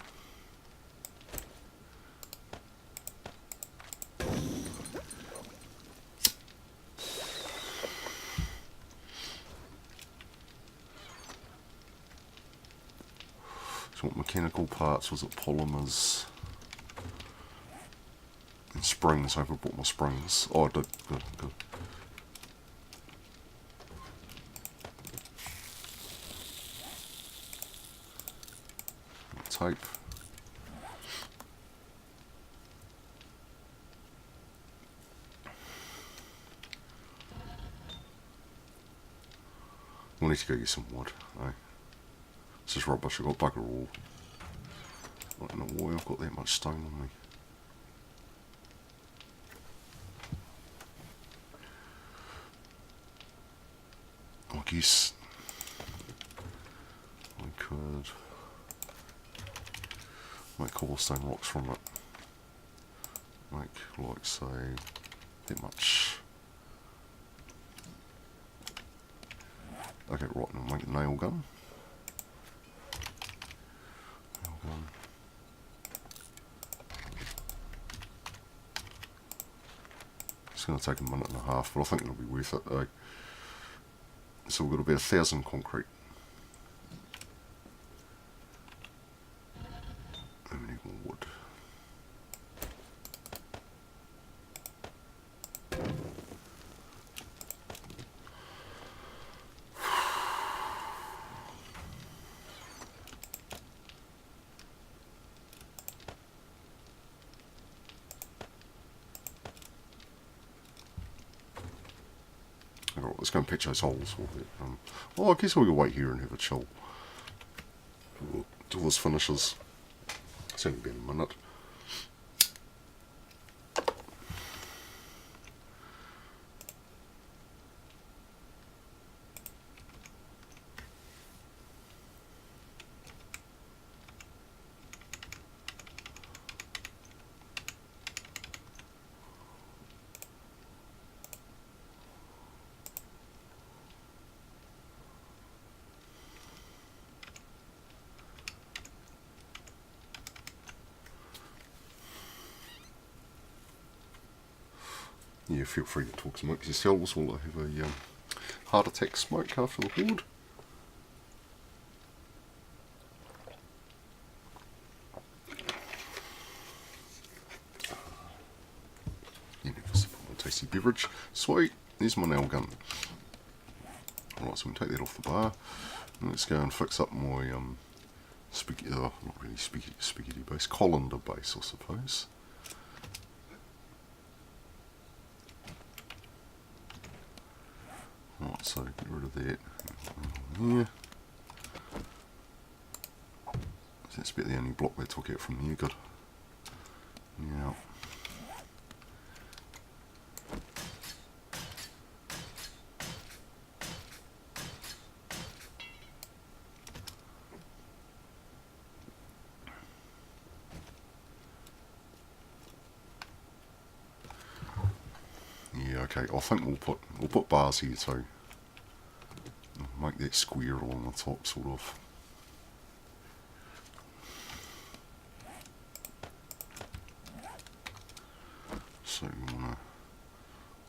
So what mechanical parts, was it polymers? And springs, I haven't bought my springs. Oh, I did, good, good. Tape. We'll need to go get some wood, eh? This is rubbish, I've got bugger all. I don't know why I've got that much stone on me. I guess I could make cobblestone rocks from it. Make, like, say, that much. Okay, right, now make a nail gun. Nail gun. It's going to take a minute and a half, but I think it'll be worth it. So we've got about 1,000 concrete. And we need more wood. Alright, let's go and pitch those holes for it. Well, I guess we can wait here and have a chill till this finishes. It's only been a minute. Yeah, feel free to talk amongst yourselves while I have a heart attack smoke after the horde. Yeah, just a tasty beverage. Sweet, there's my nail gun. Alright, so we can take that off the bar. And let's go and fix up my spaghetti, not really spaghetti base, colander base, I suppose. Right, so get rid of that. Yeah. That's about the only block they took out from there. Good. Yeah. Yeah, okay. I think we'll put bars here too. Make that square along the top, sort of. So we want to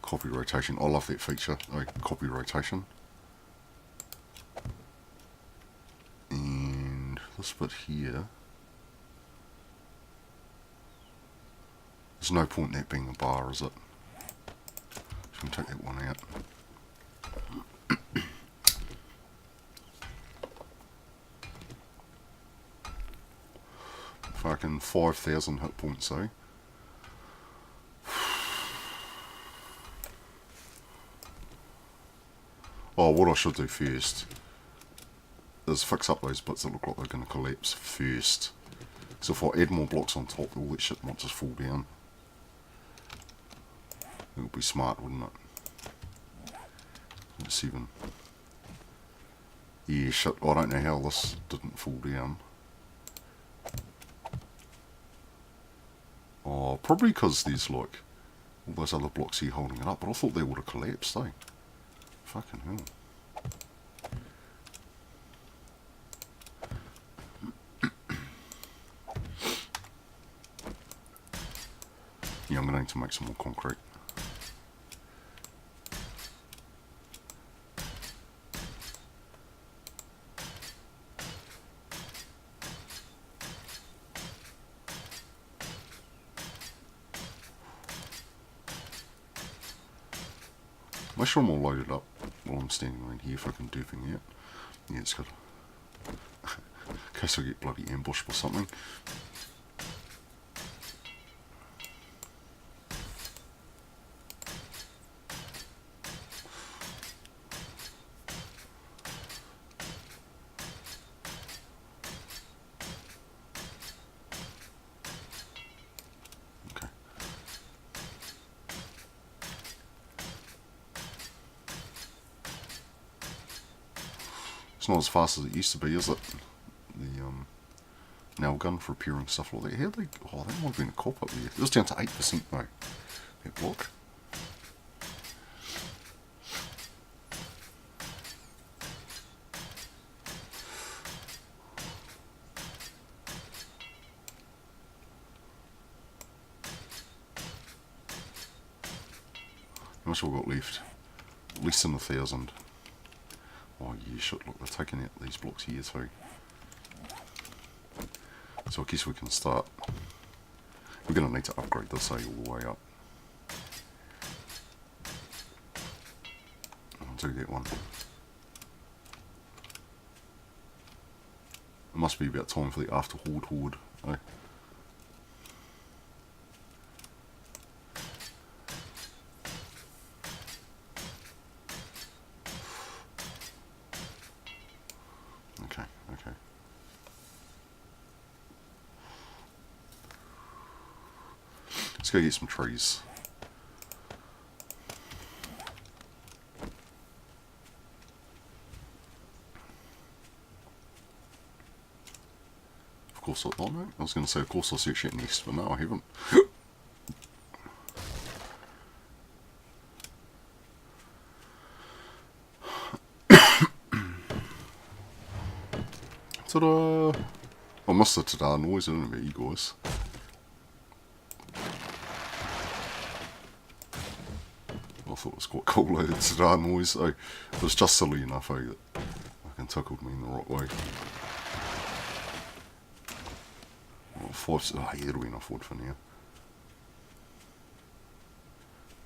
copy rotation. I love that feature. Copy rotation. And this bit here. There's no point in that being a bar, is it? So we can take that one out. Fucking 5,000 hit points, eh? Oh, what I should do first is fix up those bits that look like they're going to collapse first. So if I add more blocks on top, all that shit might just fall down. It would be smart, wouldn't it? Let's even... Yeah, shit, I don't know how this didn't fall down. Oh, probably because there's like all those other blocks here holding it up, but I thought they would have collapsed, eh? Fucking hell. Yeah, I'm going to need to make some more concrete. Make sure I'm all loaded up while I'm standing around here fucking doofing out. Yeah, it's good. In case I get bloody ambushed or something. Okay. It's not as fast as it used to be, is it? The nail gun for repairing stuff like that. How they? Oh, that might have been a cop up there. It was down to 8% though. That block. much have we got left? Less than 1,000. Oh yeah, shit, look, they're taking out these blocks here too. So I guess we can start. We're going to need to upgrade this all the way up. I'll do that one. It must be about time for the after horde, eh? Okay. Let's go get some trees. Of course, oh no, I was going to say, of course I'll search that nest, but no, I haven't. Ta-da! I missed the ta-da noise, I don't know about you guys. I thought it was quite cool, the ta-da noise. Oh, it was just silly enough, that fucking tickled me in the right way. Oh yeah, it'll be enough wood for now.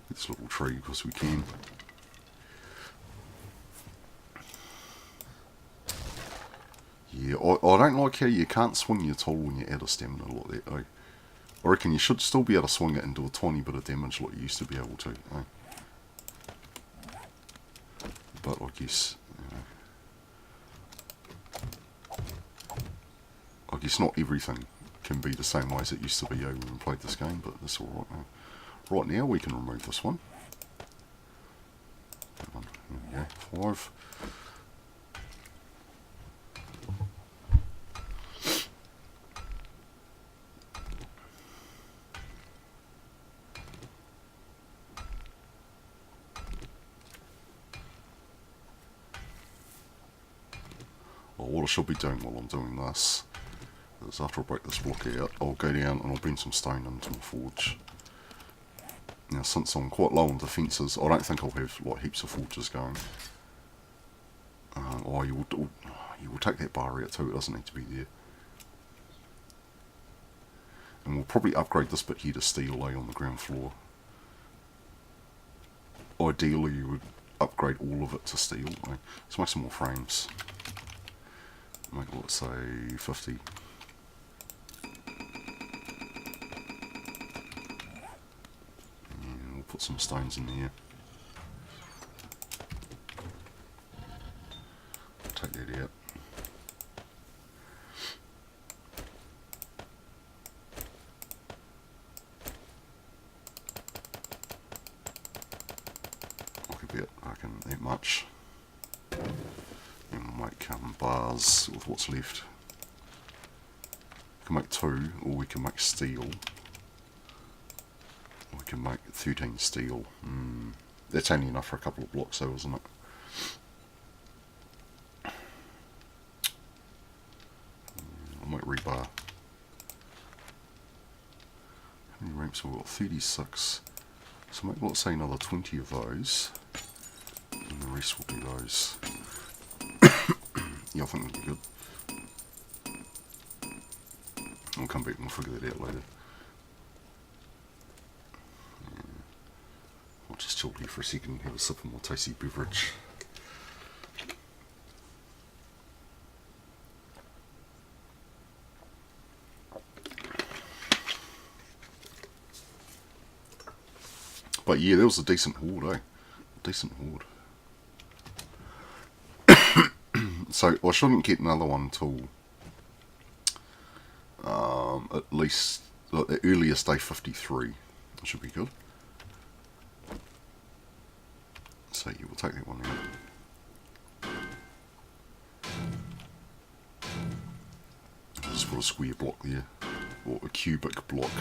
This little tree because we can. Yeah, I don't like how you can't swing your tool when you're out of stamina like that, eh? I reckon you should still be able to swing it and do a tiny bit of damage like you used to be able to, eh? But I guess, I guess not everything can be the same way as it used to be when we played this game, but that's alright now. Right now we can remove this one. Here we go, 5. Well, what I should be doing while I'm doing this is after I break this block out, I'll go down and I'll bring some stone into my forge. Now, since I'm quite low on defences, I don't think I'll have like heaps of forges going. Oh, you will take that bar out too, it doesn't need to be there. And we'll probably upgrade this bit here to steel on the ground floor. Ideally, you would upgrade all of it to steel. Let's make some more frames. Make, let's say, 50. And we'll put some stones in there. Take that out. About that much. And we'll make bars with what's left. We can make 2, or we can make steel. Or we can make 13 steel. That's only enough for a couple of blocks though, isn't it? I might rebar. How many ramps have we got? 36. So make, let's say, another 20 of those. And the rest will be those. Yeah, I think that'll be good. I'll come back and we'll figure that out later. Yeah. I'll just chill here for a second and have a sip of my tasty beverage. But yeah, that was a decent horde, eh? Decent horde. So I shouldn't get another one till at least the earliest day 53. That should be good. So yeah, we'll take that one out. Just put a square block there, or a cubic block.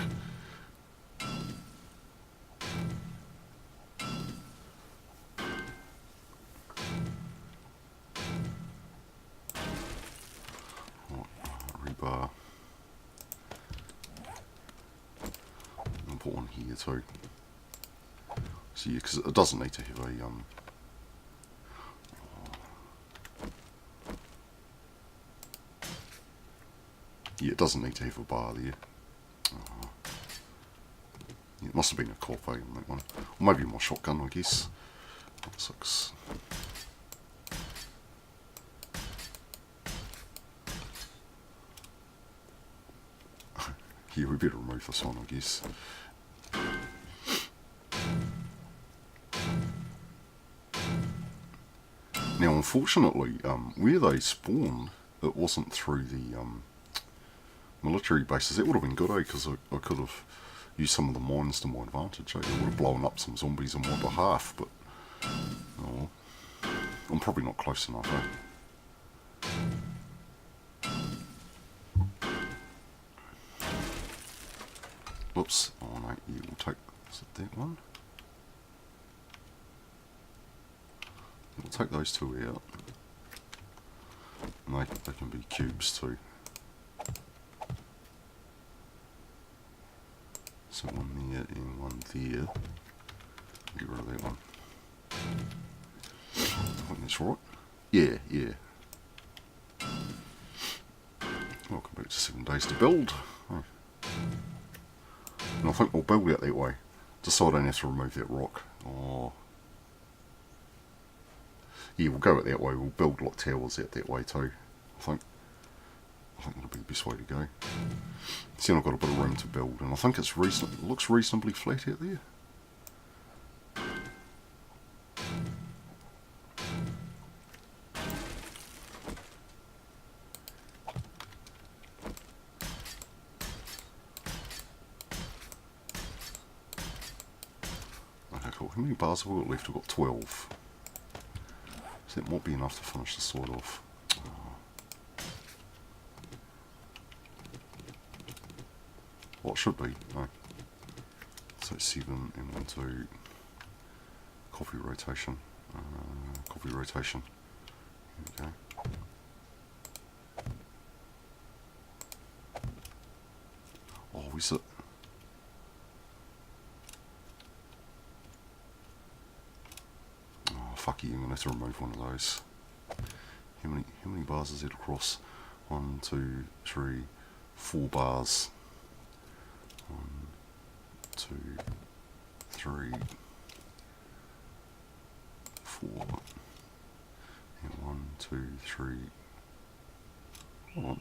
Rebar. I'll put one here too. So yeah, because it doesn't need to have a yeah, it doesn't need to have a bar there. Yeah, it must have been a cop on that one, or maybe my shotgun, I guess. 6. Yeah, we better remove this one, I guess. Now, unfortunately, where they spawned, it wasn't through the military bases. That would have been good, because I could have used some of the mines to my advantage. It would have blown up some zombies on my behalf, but oh, I'm probably not close enough, Whoops. Oh no, yeah, we'll take that one. We'll take those two out. And they can be cubes too. So one there and one there. Get rid of that one. I think that's right. Yeah, yeah. Welcome back to 7 days to build. Oh. And I think we'll build out that way, just so I don't have to remove that rock. Oh. Yeah, we'll go it that way. We'll build like towers out that way too. I think that'll be the best way to go. See, I've got a bit of room to build, and I think it looks reasonably flat out there. Okay, cool. How many bars have we got left? We've got 12. So that might be enough to finish the side off. Well, it should be. No. So 7 and 1, 2. Coffee rotation. Coffee rotation. Here we go. Oh, is it? Oh, fuck you, I'm going to have to remove one of those. How many bars is it across? 1, 2, 3, 4 bars. 1, 2, 3, 4. And 1, 2, 3. Hold on.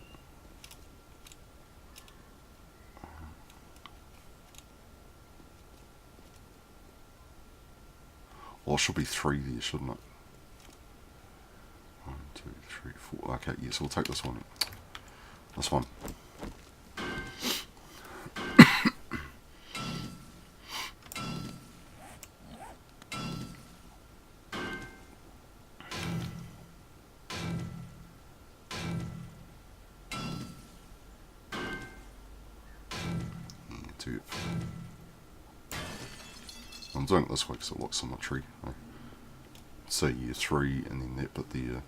Well, it should be 3 there, shouldn't it? 1, 2, 3, 4. Okay, yes, we'll take this one. This one. I'm doing it this way because it looks symmetry. So yeah, 3 and then that bit there.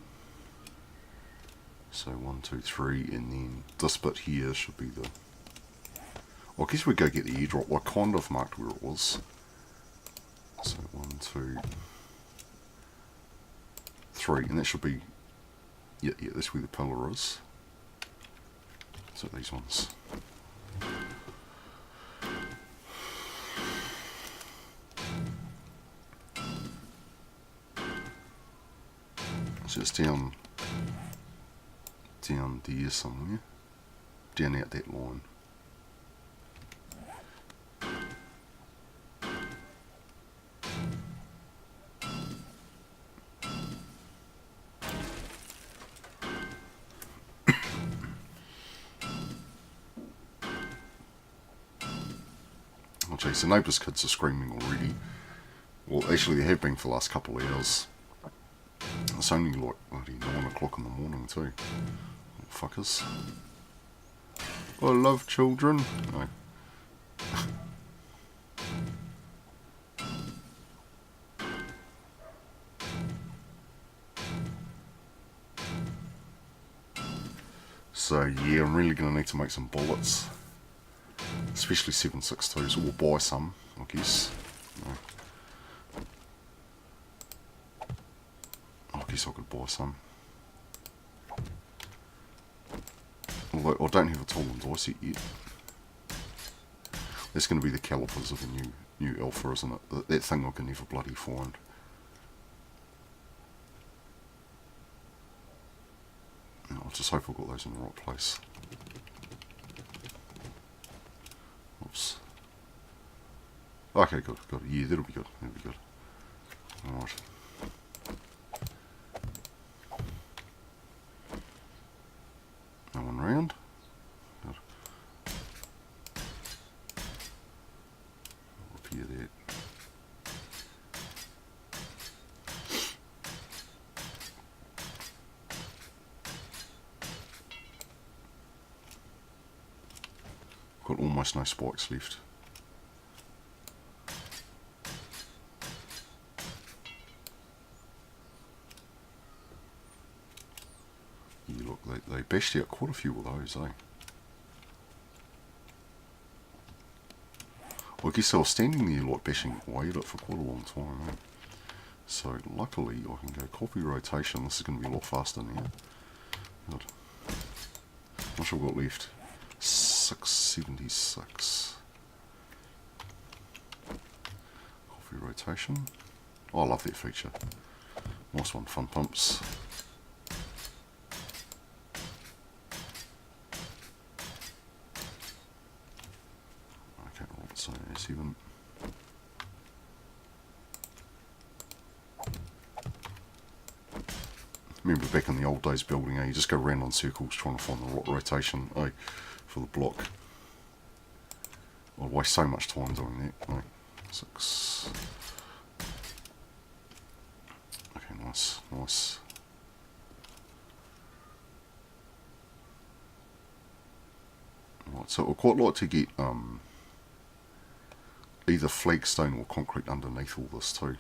So 1, 2, 3, and then this bit here should be the... Well, I guess we go get the airdrop. I kind of marked where it was. So 1, 2, 3, and that should be... Yeah, that's where the pillar is. So these ones. So it's down there somewhere, down out that line. Oh geez, the neighbours' kids are screaming already. Well, actually they have been for the last couple of hours. It's only like bloody 9 o'clock in the morning too. Fuckers. I love children. No. So yeah, I'm really going to need to make some bullets. Especially 7.62s, or buy some, I guess. No. guess I could buy some. Although I don't have a tool and die set yet. That's going to be the calipers of the new alpha, isn't it? That thing I can never bloody find. I just hope I've got those in the right place. Oops. Okay, good. Yeah, that'll be good. Alright. No one round. Good. Repair that. Got almost no spikes left. Yeah, look, they bashed out quite a few of those, eh? Well, I guess they were standing there like bashing away at it for quite a long time, eh? So luckily I can go copy rotation. This is going to be a lot faster now. Good. How much have I got left? 676. Copy rotation. Oh, I love that feature. Nice one, fun pumps. Okay, right, so 7. Remember back in the old days building, you just go around on circles trying to find the right rotation for the block. I'd waste so much time doing that. 6. Okay, nice. Right, so I'd quite like to get either flagstone or concrete underneath all this too.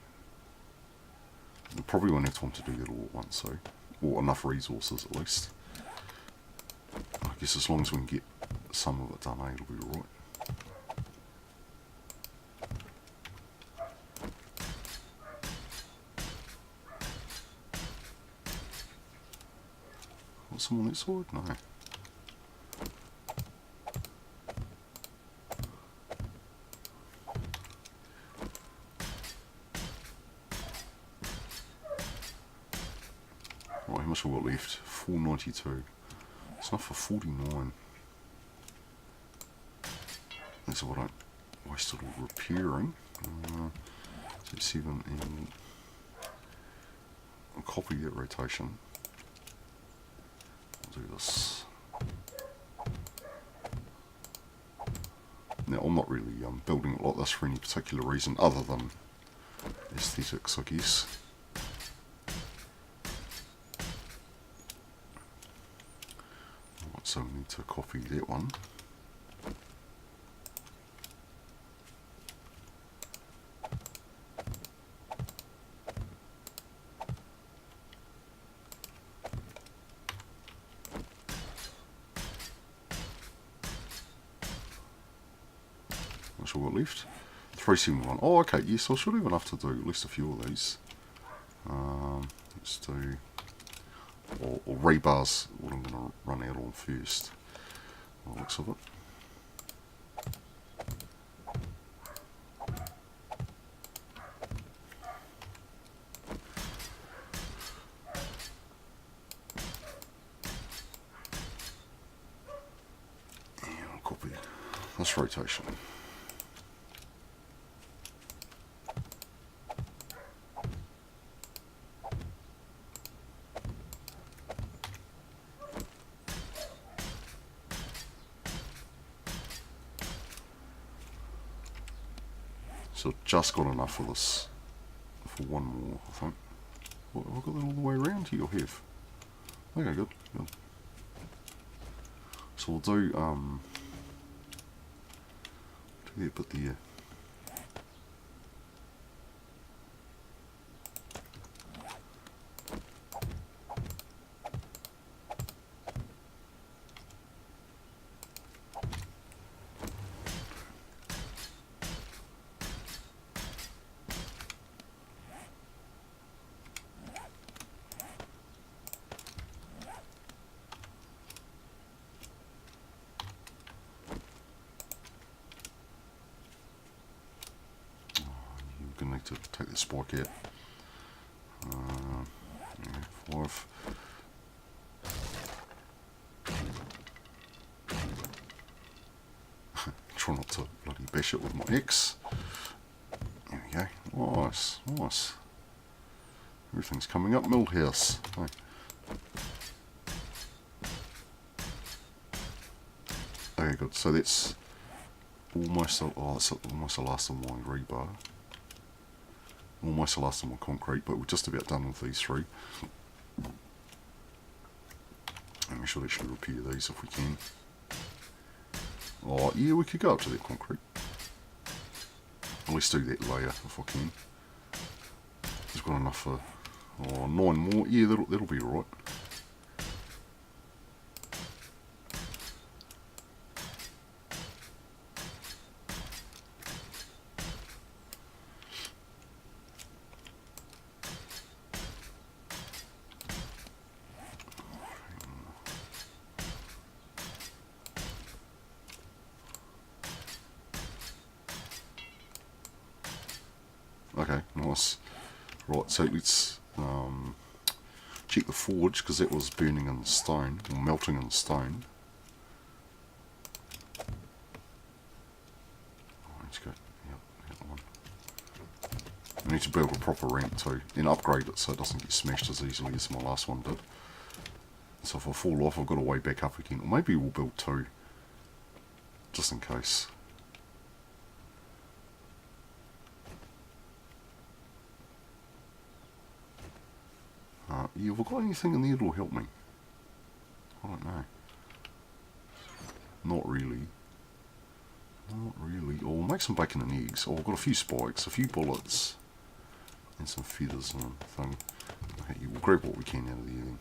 We probably won't have time to do that all at once, so, or enough resources at least. I guess as long as we can get some of it done, it'll be alright. Got some on that side? No. Right, how much have I got left? 492. It's enough for 49. That's all I don't waste it all repairing. 7 and I'll copy that rotation. I'll do this. Now I'm not really building it like this for any particular reason other than aesthetics, I guess. Right, so we need to copy that one. What's all got left? 371. Oh, okay, yes, I should have enough to do at least a few of these. Let's do... Or rebar's what I'm going to run out on first. By the looks of it. And I'll copy this rotation. So just got enough of this for one more, I think. What, have I got that all the way around here, or have? Okay, good. So we'll do that bit there. going to need to take the spike out. Yeah, 5. Try not to bloody bash it with my X. There we go. Nice, nice. Everything's coming up Millhouse. Hey. Okay, good. So that's almost that's almost the last of my rebar. Almost the last of my concrete, but we're just about done with these 3. And we should actually repair these if we can. Oh, yeah, we could go up to that concrete. At least do that layer if I can. We've got enough for 9 more. Yeah, that'll be alright. Okay, nice. Right, so let's check the forge, because that was burning in the stone, or melting in the stone. Oh, let's go. Yep, that one. We need to build a proper ramp too, and upgrade it so it doesn't get smashed as easily as my last one did. So if I fall off, I've got a way back up again. Or maybe we'll build 2, just in case. Yeah, have I got anything in there that'll help me? I don't know. Not really. Not really. Oh, we'll make some bacon and eggs. Oh, I've got a few spikes, a few bullets, and some feathers and thing. Okay, we'll grab what we can out of there then.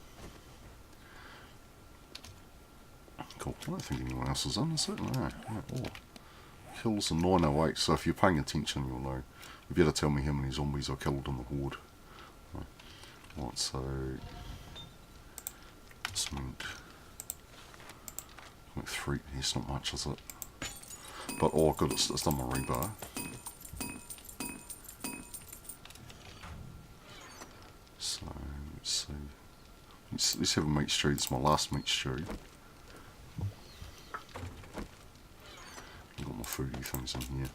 Cool. I don't think anyone else is in, is it? No. Oh. Kills in 908, so if you're paying attention, you'll know. You better tell me how many zombies I killed in the horde. Right, so cement. Like 3. It's not much, is it? But oh good, it's done my rebar. So let's see. Let's have a meat stew. This is my last meat stew. I've got my foodie things in here.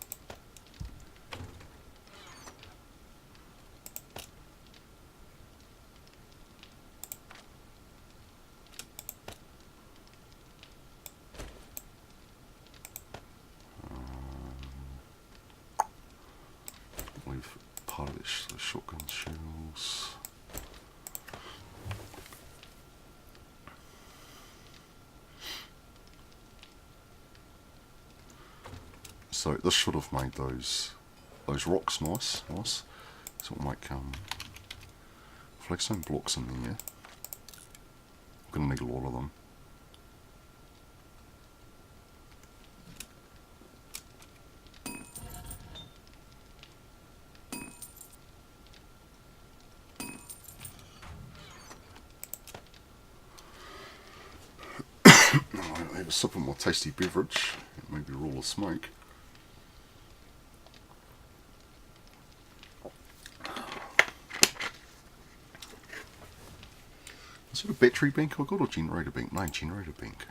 Part of this, the shotgun shells. So this should have made those rocks nice. So we'll make flagstone blocks in there. I'm gonna need a lot of them. Have a sip of my tasty beverage, maybe roll a smoke. Is it a battery bank I got or generator bank? No, generator bank.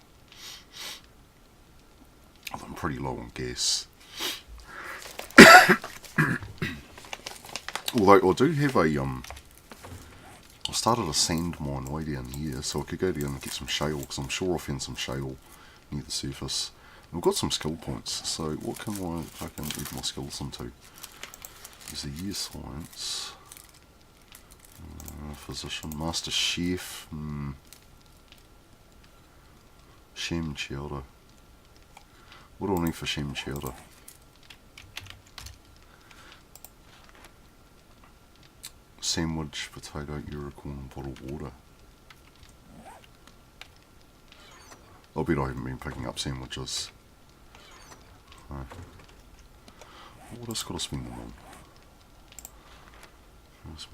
I'm pretty low on gas. Although I do have a I started a sand mine way down here, so I could go down and get some shale, because I'm sure I found some shale near the surface. And we've got some skill points, so what can I fucking move my skills into? There's a year science, physician, master chef, shem chowder. What do I need for shem chowder? Sandwich, potato, unicorn, bottled water. I bet I haven't been picking up sandwiches. No. What else got to spend them on? Let's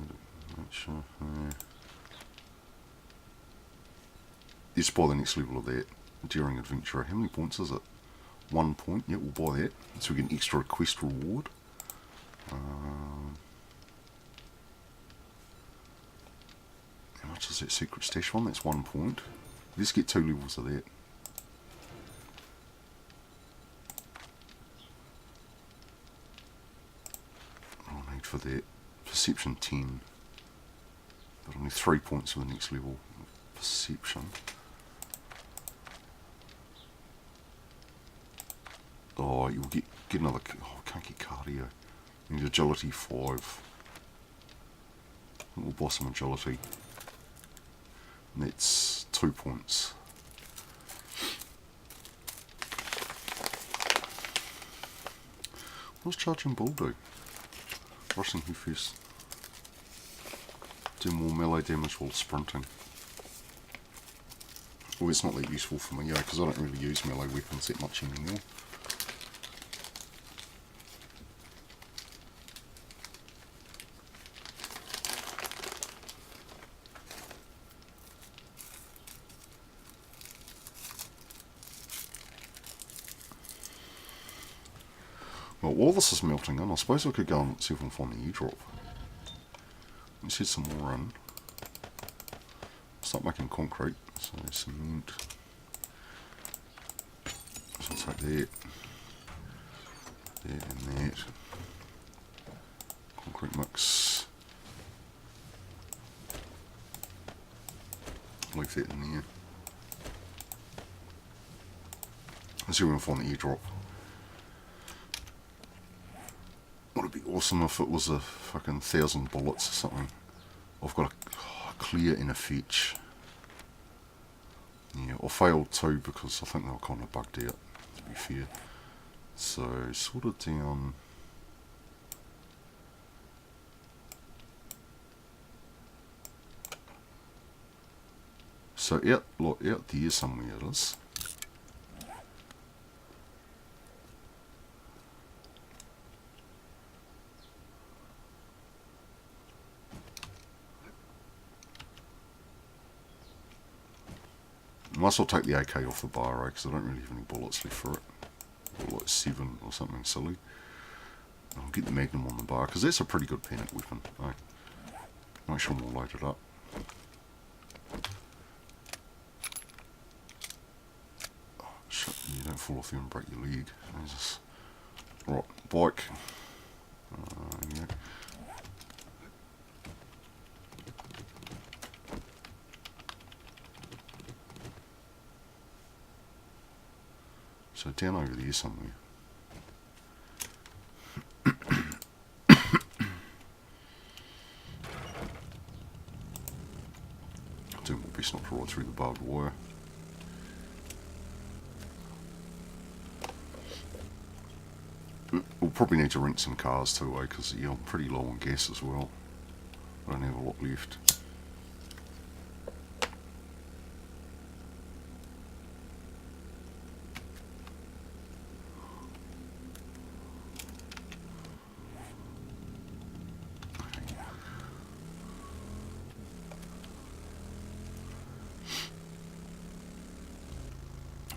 buy the next level of that. Daring Adventurer. How many points is it? 1 point. Yeah, we'll buy that. So we get an extra quest reward. How much is that secret stash one? That's 1 point. Let's get 2 levels of that. I'll need for that. Perception 10. But only 3 points for the next level. Perception. Oh, you'll get another. Oh, I can't get cardio. You need agility 5. We'll boss some agility. And that's 2 points. What does Charging Bull do? Rushing who first? Do more melee damage while sprinting. Well, it's not that useful for me, because I don't really use melee weapons that much anymore. Well, while this is melting in, I suppose I could go and see if I can find the airdrop. Let's head some more in. Start making concrete. So cement. So I'll take that. That and that. Concrete mix. Leave that in there. Let's see if we can find the airdrop. Would it be awesome if it was a fucking 1,000 bullets or something? I've got a clear and a fetch. Yeah, I failed too because I think they were kind of bugged out, to be fair. So, sort of down. So out there somewhere it is. Might as well take the AK off the bar, because I don't really have any bullets left for it. Or like 7 or something silly. I'll get the Magnum on the bar, because that's a pretty good panic weapon. Make sure I'm all loaded up. Oh, shit, you don't fall off there and break your leg. Jesus. Right, bike. Yeah. So down over there somewhere. Doing my best not to ride through the barbed wire. We'll probably need to rent some cars too, because I'm pretty low on gas as well. I don't have a lot left.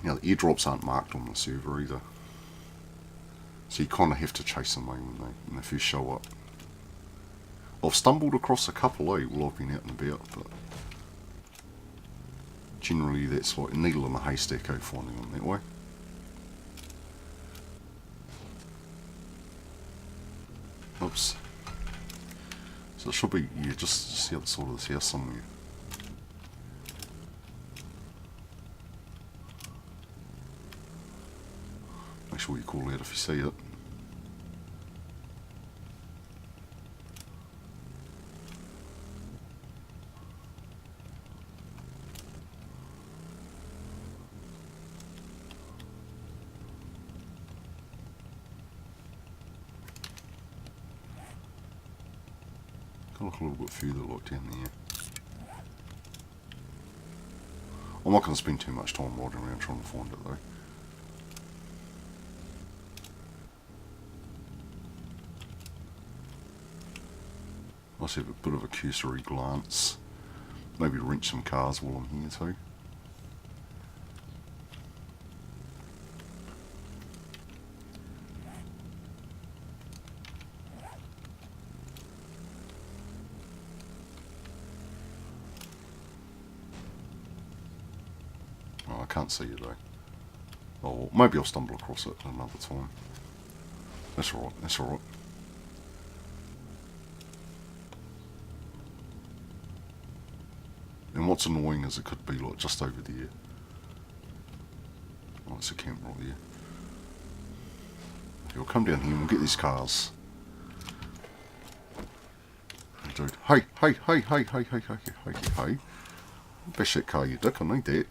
Now the airdrops aren't marked on the server either, so you kind of have to chase them when they first show up. I've stumbled across a couple while I've been out and about, but generally that's like a needle in a haystack finding them that way. Oops. So it should be, just the other side of this house somewhere. Make sure you call out if you see it. Gotta look a little bit further like down there. I'm not going to spend too much time riding around trying to find it though. Let's have a bit of a cursory glance. Maybe rent some cars while I'm here too. can't see it though. Oh, maybe I'll stumble across it another time. That's alright, that's alright. And what's annoying is it could be like just over there. Oh, it's a camp right there. Okay, we'll come down here and we'll get these cars. Dude, hey, hey, hey, hey, hey, hey, hey, hey, hey. Bash that car, you dick, I need that.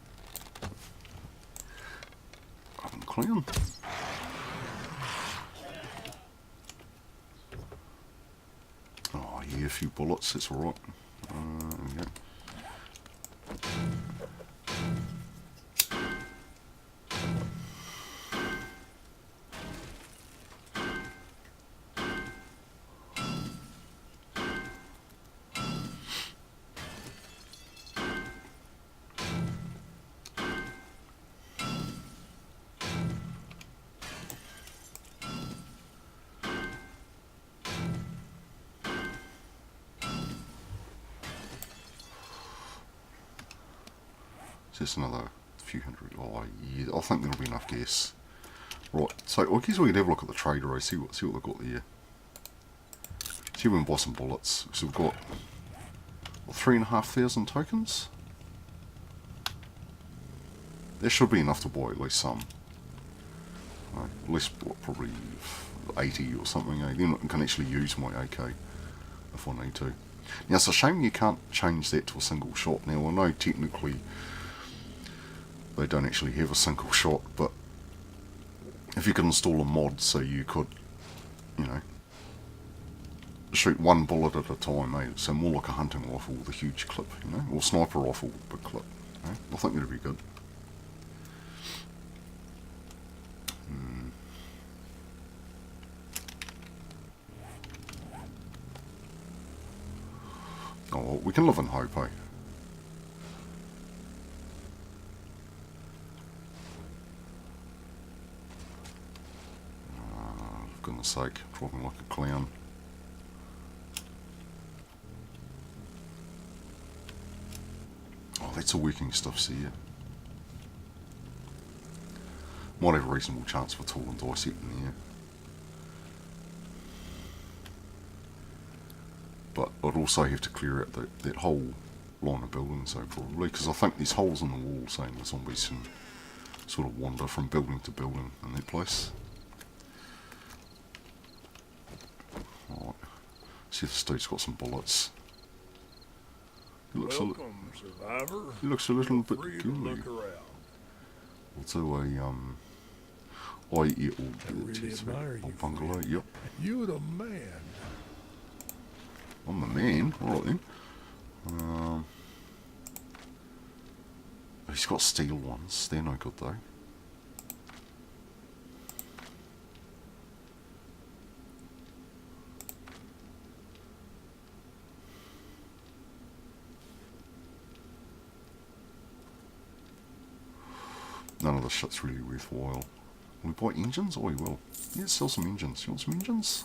I'm clown. Oh yeah, a few bullets, that's alright. Yeah. Just another few hundred. Oh yeah, I think there'll be enough gas. Right, so I guess we can have a look at the trader, see what they've got there. See if we can buy some bullets. So we've got 3,500 tokens. There should be enough to buy at least some. At least what, probably 80 or something. Then I can actually use my AK if I need to. Now it's a shame you can't change that to a single shot. Now I know technically they don't actually have a single shot, but if you could install a mod so you could, you know, shoot one bullet at a time, so more like a hunting rifle with a huge clip, you know, or sniper rifle with a big clip. I think that'd be good. Oh, well, we can live in hope, eh? For goodness sake, driving like a clown. Oh, that's a working stuff, see ya. Might have a reasonable chance for tool and dice in there. But I'd also have to clear out that whole line of buildings, though, probably, because I think there's holes in the wall saying the zombies can sort of wander from building to building in that place. Alright, see if this dude's got some bullets. He looks Survivor. He looks a little bit Free to gooey. look around. We'll do a I eat all I really admire you, bungalow. friend. Yep, You the man. I'm the man. Alright then. He's got steel ones. They're no good though. None of this shit's really worthwhile. Will we buy engines? Oh, we will. Yeah, sell some engines. You want some engines?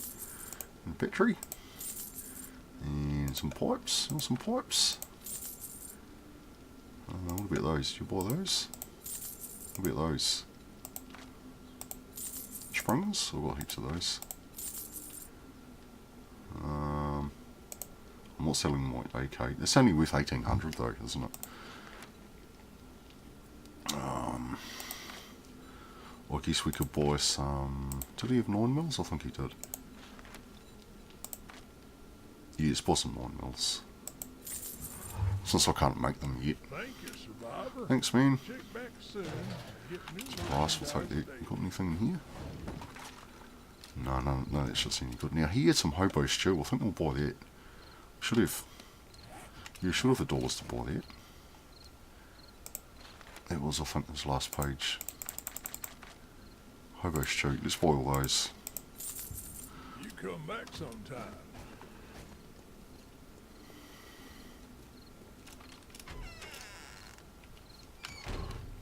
And a battery? And some pipes. You want some pipes? What about those? Do you buy those? What about those? Springs? I've got heaps of those. I'm not selling my AK. It's only worth 1,800 though, isn't it? I guess we could buy some... Did he have 9mm? I think he did. Yes, buy some 9mm. Since I can't make them yet. Thank you, Survivor. Thanks, man. Check back soon. Get new Rice, we'll take that. You got anything in here? No, that shit's any good. Now, he had some hobo stew. I think we'll buy that. Should have. You should have the dollars to buy that. That was, I think, his last page. Hobo stew. Let's buy all those. You come back sometime.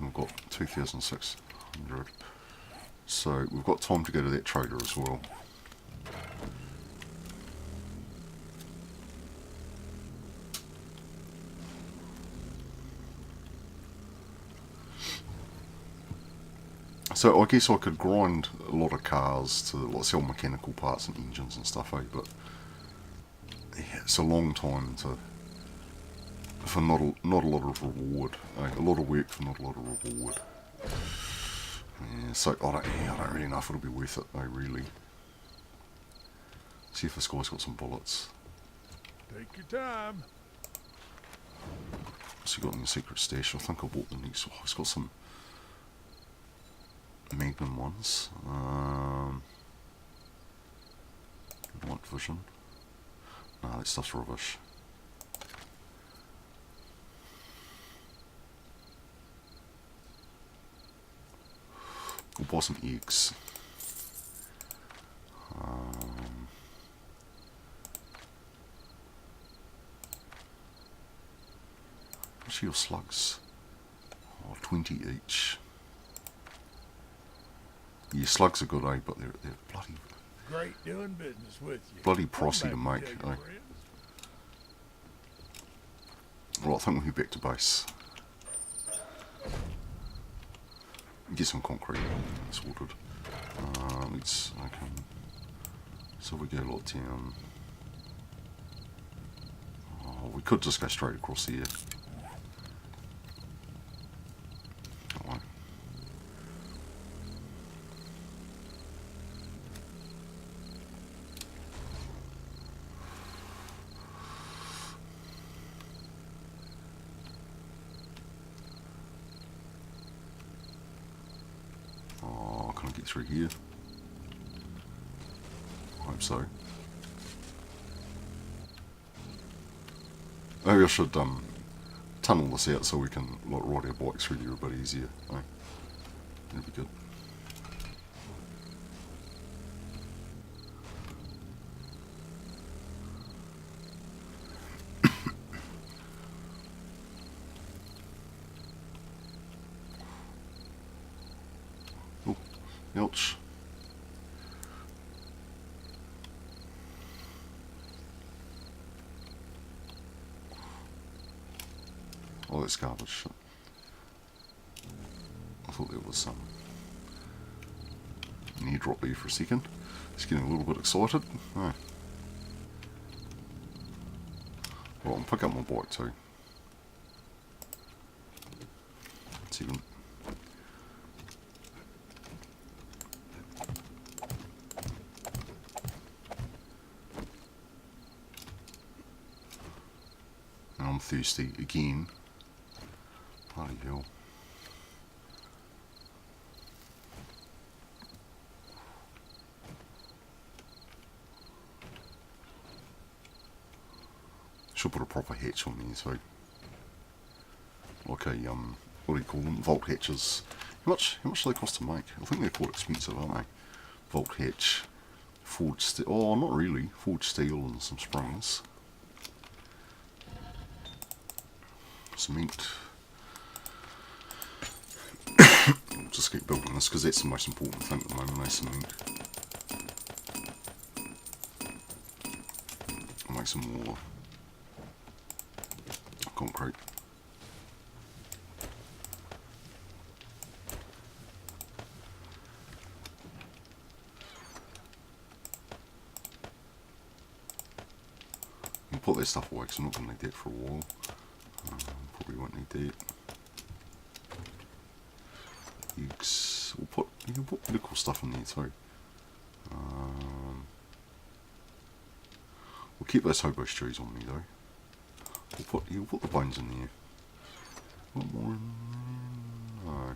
We've got 2,600. So we've got time to go to that trader as well. So I guess I could grind a lot of cars to like sell mechanical parts and engines and stuff, eh? But yeah, it's a long time for not a lot of reward. Eh? A lot of work for not a lot of reward. Yeah, so I don't really know if it'll be worth it, though, really. See if this guy's got some bullets. Take your time. What's he got in the secret stash? I think I bought the next one. Oh, he's got some Magnum ones. Night vision. Nah, that stuff's rubbish. We'll buy some eggs. What's your slugs? Oh, 20 each. Yeah, slugs are good, eh? But they're bloody Great doing business with you. bloody Come pricey back to and make, tell eh? your friends. Well, I think we'll head back to base. Get some concrete sorted. Okay. So we go lot down. Oh, we could just go straight across here. That way. Oh, can I get through here? I hope so. Maybe I should tunnel this out so we can like ride our bikes through here a bit easier. Eh? That'd be good. Oh, ouch. Oh, that's garbage. I thought there was some an airdrop there for a second. Just getting a little bit excited. Oh. Well, I'll pick up my bike too. It's even. And I'm thirsty again. Bloody hell. Should put a proper hatch on there, so like a what do you call them? Vault hatches. How much do they cost to make? I think they're quite expensive, aren't they? Vault hatch, forged steel. Oh, not really. Forged steel and some springs. Cement. We'll just keep building this because that's the most important thing at the moment. Eh? Cement. I'll make some more concrete. We'll put that stuff away because I'm not going to need that for a while. Probably won't need that. Eggs. You can put medical stuff in there too. We'll keep those hobo stews on me though. You'll put the bones in there. What more? No.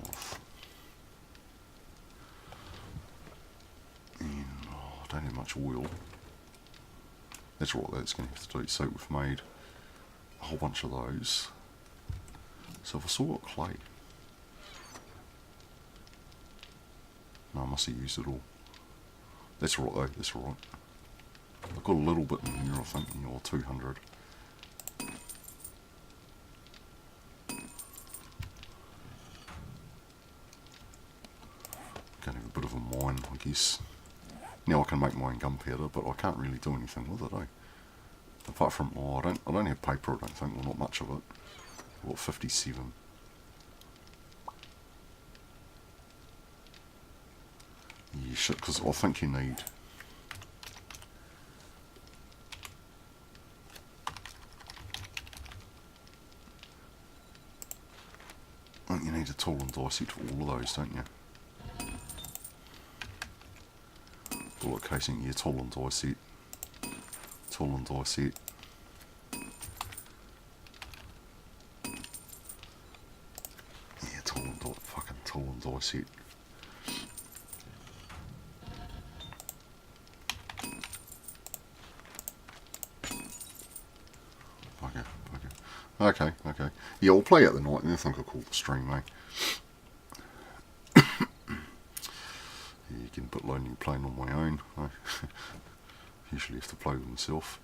Off. And I don't have much oil. That's right, that's going to have to do. So we've made a whole bunch of those. So if I still got clay. No, I must have used it all. That's alright though, that's alright. I've got a little bit in here, I think, or 200. Gonna have a bit of a mine, I guess. Now I can make my own gunpowder, but I can't really do anything with it, eh? Apart from, I don't have paper, I don't think, well, not much of it. What, 57? Yeah, shit, because I think you need... I think you need a tool and die set for all of those, don't you? Bullet casing, yeah, tool and die set. Tool and die set. Yeah, tool and die, fucking tool and die set. Okay. Yeah, I'll play out the night and I think I'll call the stream, eh? Yeah, getting a bit lonely playing on my own. I usually have to play with myself.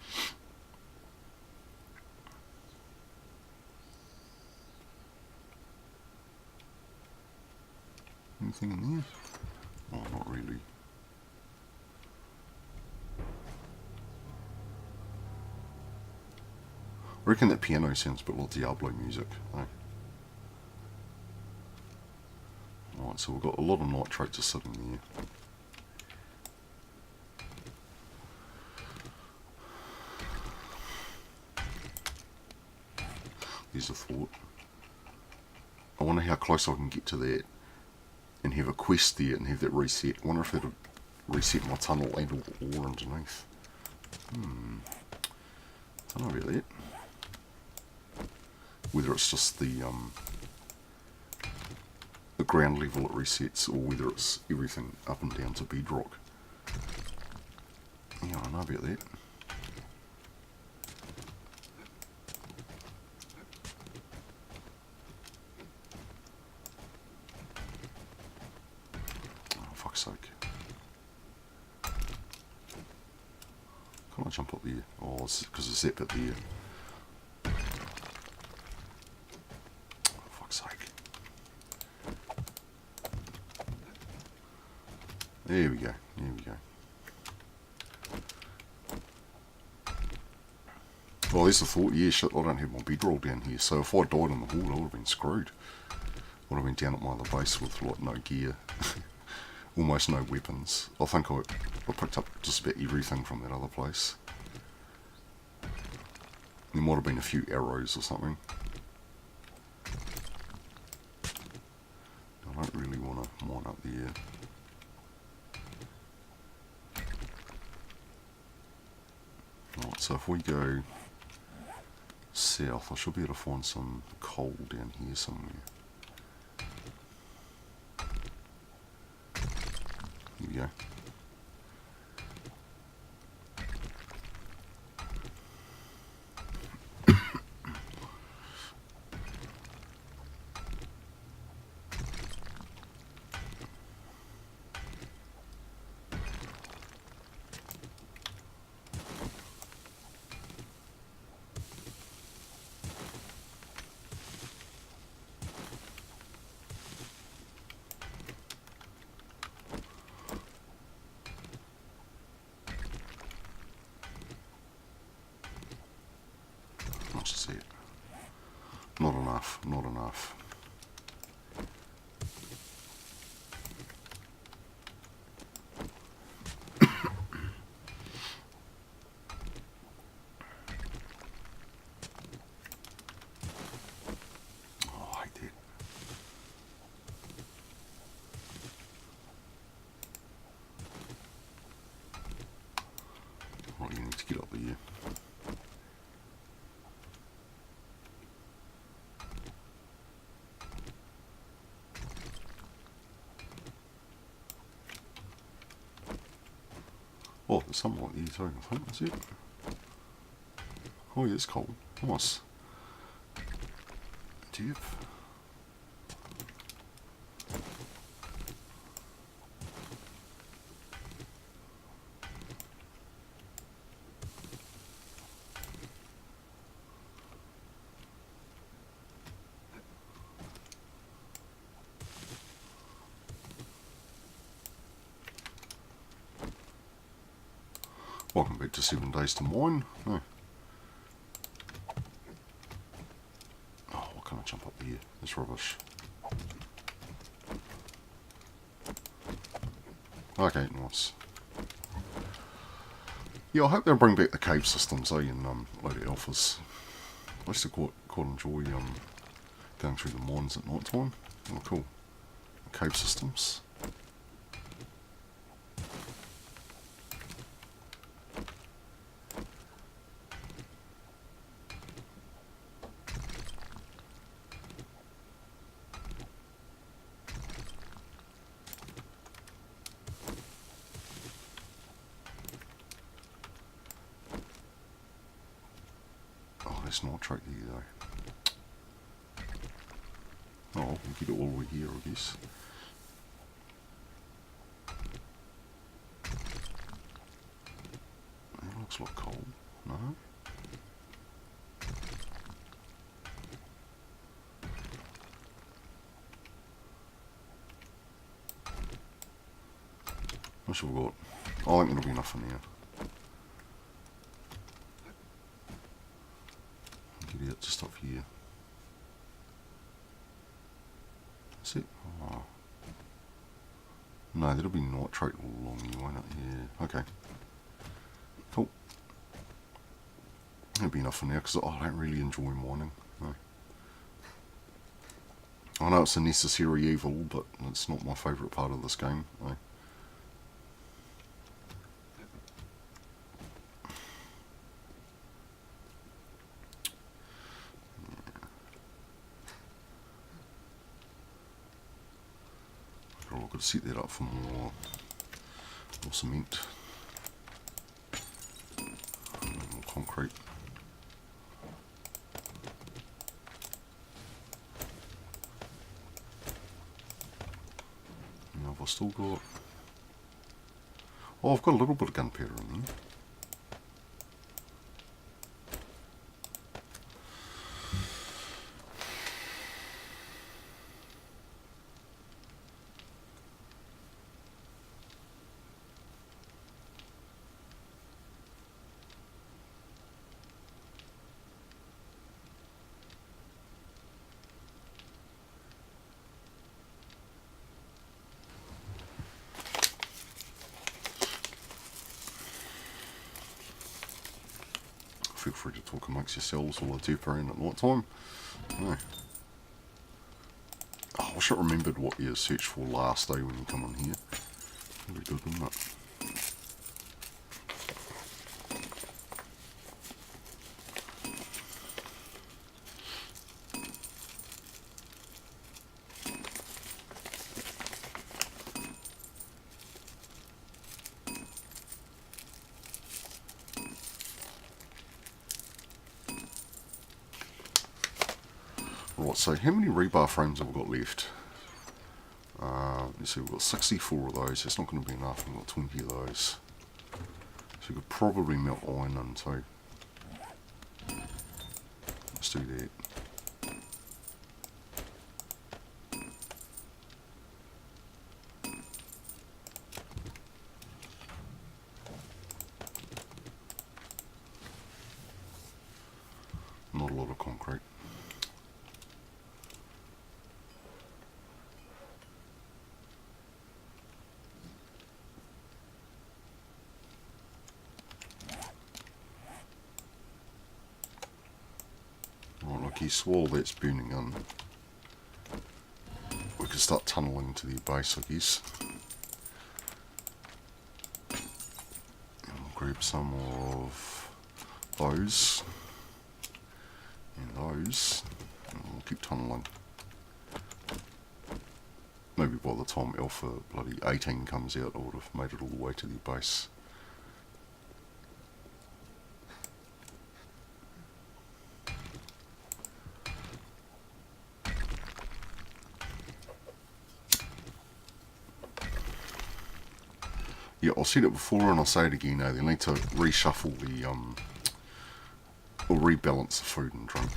Anything in there? Oh, not really. I reckon that piano sounds a bit like Diablo music. Eh? Alright, so we've got a lot of nitrates just sitting there. There's a thought. I wonder how close I can get to that and have a quest there and have that reset. I wonder if it'll reset my tunnel and all the ore underneath. Don't know about that. Whether it's just the ground level it resets, or whether it's everything up and down to bedrock. Yeah, I don't know about that. Oh, fuck's sake. Can't I jump up there? Oh, it's because it's that bit there. There we go. Well, there's the thought. Yeah, shit, I don't have my bedroll down here. So if I died in the hall, I would have been screwed. I would have been down at my other base with, like, no gear. Almost no weapons. I think I picked up just about everything from that other place. There might have been a few arrows or something. I don't really want to mine up there. Right, so if we go south, I should be able to find some coal down here somewhere. Here we go. That's it. Not enough. Oh, I hate that. Right, you need to get up there. Oh, there's something like there too, I think, that's it. Oh yeah, it's cold. Nice. Deep. Welcome back to 7 Days to Mine. Oh, what can It's rubbish. Okay, nice. Yeah, I hope they'll bring back the cave systems, in later alphas. I used to quite enjoy going through the mines at night time. Oh, cool. Cave systems. Oh, there's nitrate here though. Oh, we'll get it all the way here, I guess. That looks like coal. No? What have we got? I think it'll be enough in here. Get it just up here. That's it? Oh. No, there'll be nitrate all along here, won't it? Yeah. Okay. Cool. That'll be enough in there because I don't really enjoy mining. No. I know it's a necessary evil, but it's not my favourite part of this game. No. I've got to set that up for more cement. More concrete. Now have I still got... Oh, I've got a little bit of gunpowder in there. Feel free to talk amongst yourselves while I do in at night time. No. Oh, I should have remembered what you searched for last day when you come on here. Really good, isn't it? Right, so how many rebar frames have we got left? Let's see, we've got 64 of those. That's not going to be enough. We've got 20 of those. So we could probably melt iron in too. Let's do that. Not a lot of concrete. Right, like you swore that's burning in. We can start tunnelling to the base, I guess. And we'll grab some of those. And those. And we'll keep tunnelling. Maybe by the time Alpha bloody 18 comes out, I would have made it all the way to the base. Yeah, I've said it before and I'll say it again, they need to reshuffle the, or rebalance the food and drink.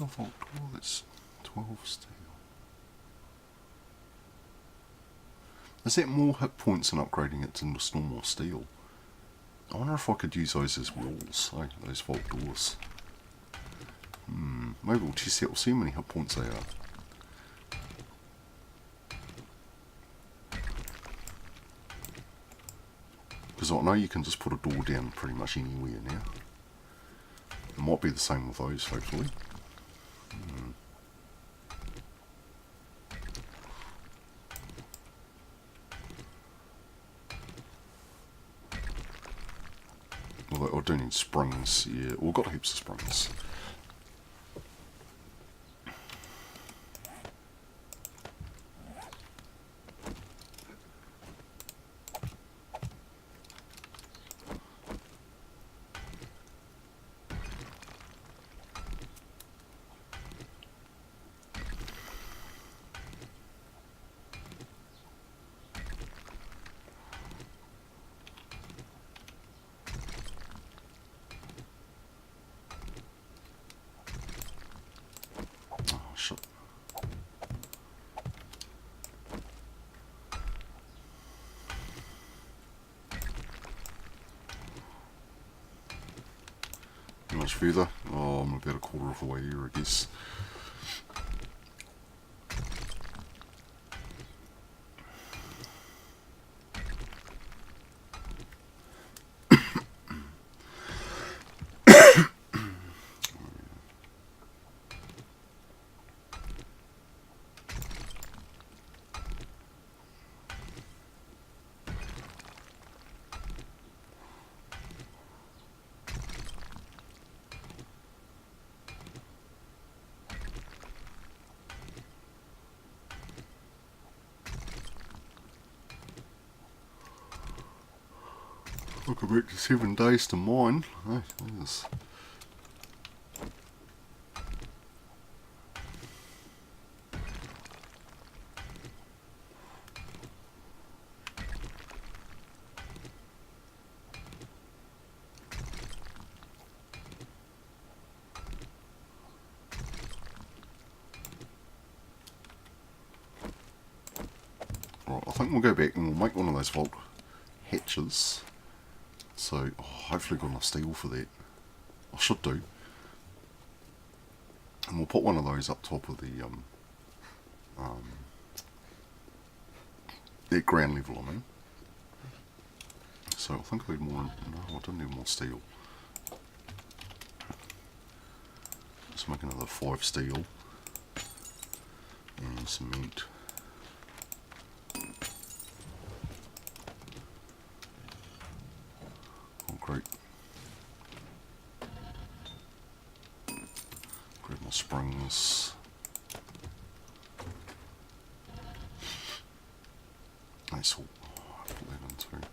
a vault door that's 12 steel? Is that more hit points than upgrading it to just normal steel? I wonder if I could use those as walls, those vault doors. Maybe we'll test it, we'll see how many hit points they are. Because I know you can just put a door down pretty much anywhere now. It might be the same with those, hopefully. Although I do need springs, yeah. We've got heaps of springs. Oh, shit. How much further? Oh, I'm about a quarter of the way here, I guess. Look, back to 7 days to mine. Oh, yes. Right, I think we'll go back and we'll make one of those vault hatches. So, hopefully got enough steel for that. I should do. And we'll put one of those up top of the that ground level, I mean. So I think I need more. No, I don't need more steel. Let's make another 5 steel and cement. Concrete. Grab my springs. Nice. Put that in too.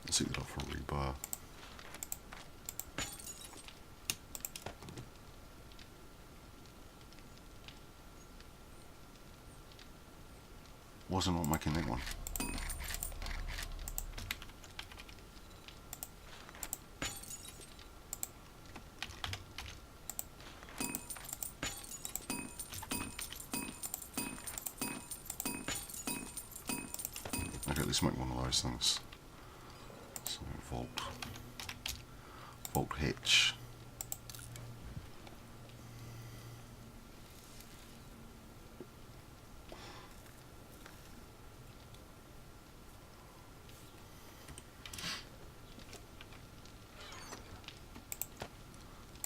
Let's set it up for a rebar. Was I not making that one? Okay, let's make one of those things. So vault hatch.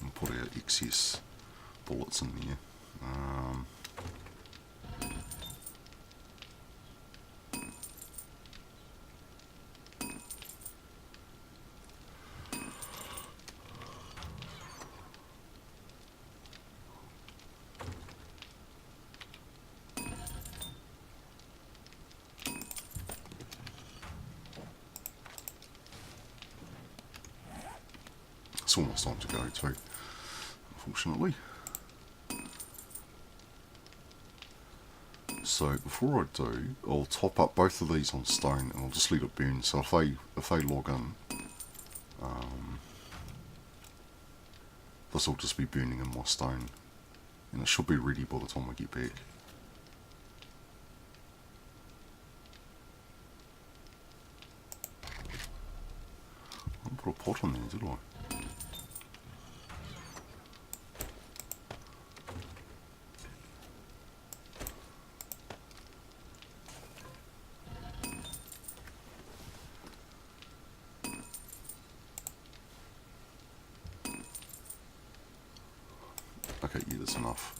And put our excess bullets in there. It's almost time to go too, unfortunately. So before I do, I'll top up both of these on stone and I'll just let it burn. So if they log in, this will just be burning in my stone, and it should be ready by the time I get back. I didn't put a pot in there, did I? Okay, yeah, that's enough.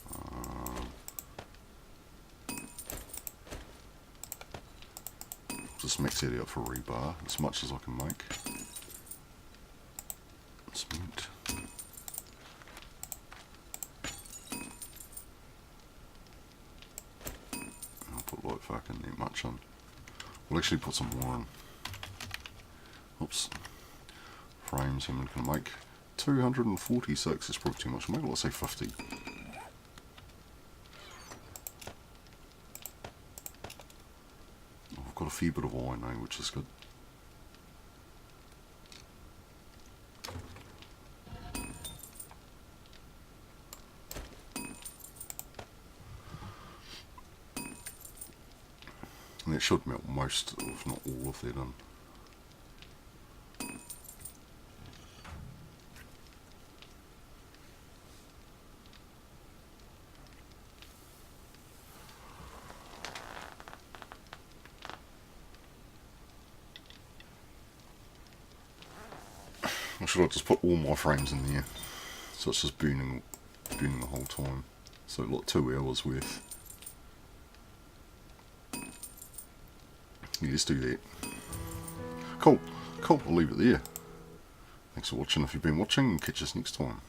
Just mix it out for rebar as much as I can make. Cement. I'll put like fucking that much in. We'll actually put some more in. Oops. Frames, how many can I make? 246 is probably too much. Maybe let's say 50. I've got a fair bit of iron now, which is good. And that should melt most, if not all of that in. Or should I just put all my frames in there? So it's just burning the whole time. So like 2 hours worth. Yeah, let's do that. Cool. I'll leave it there. Thanks for watching if you've been watching, and catch us next time.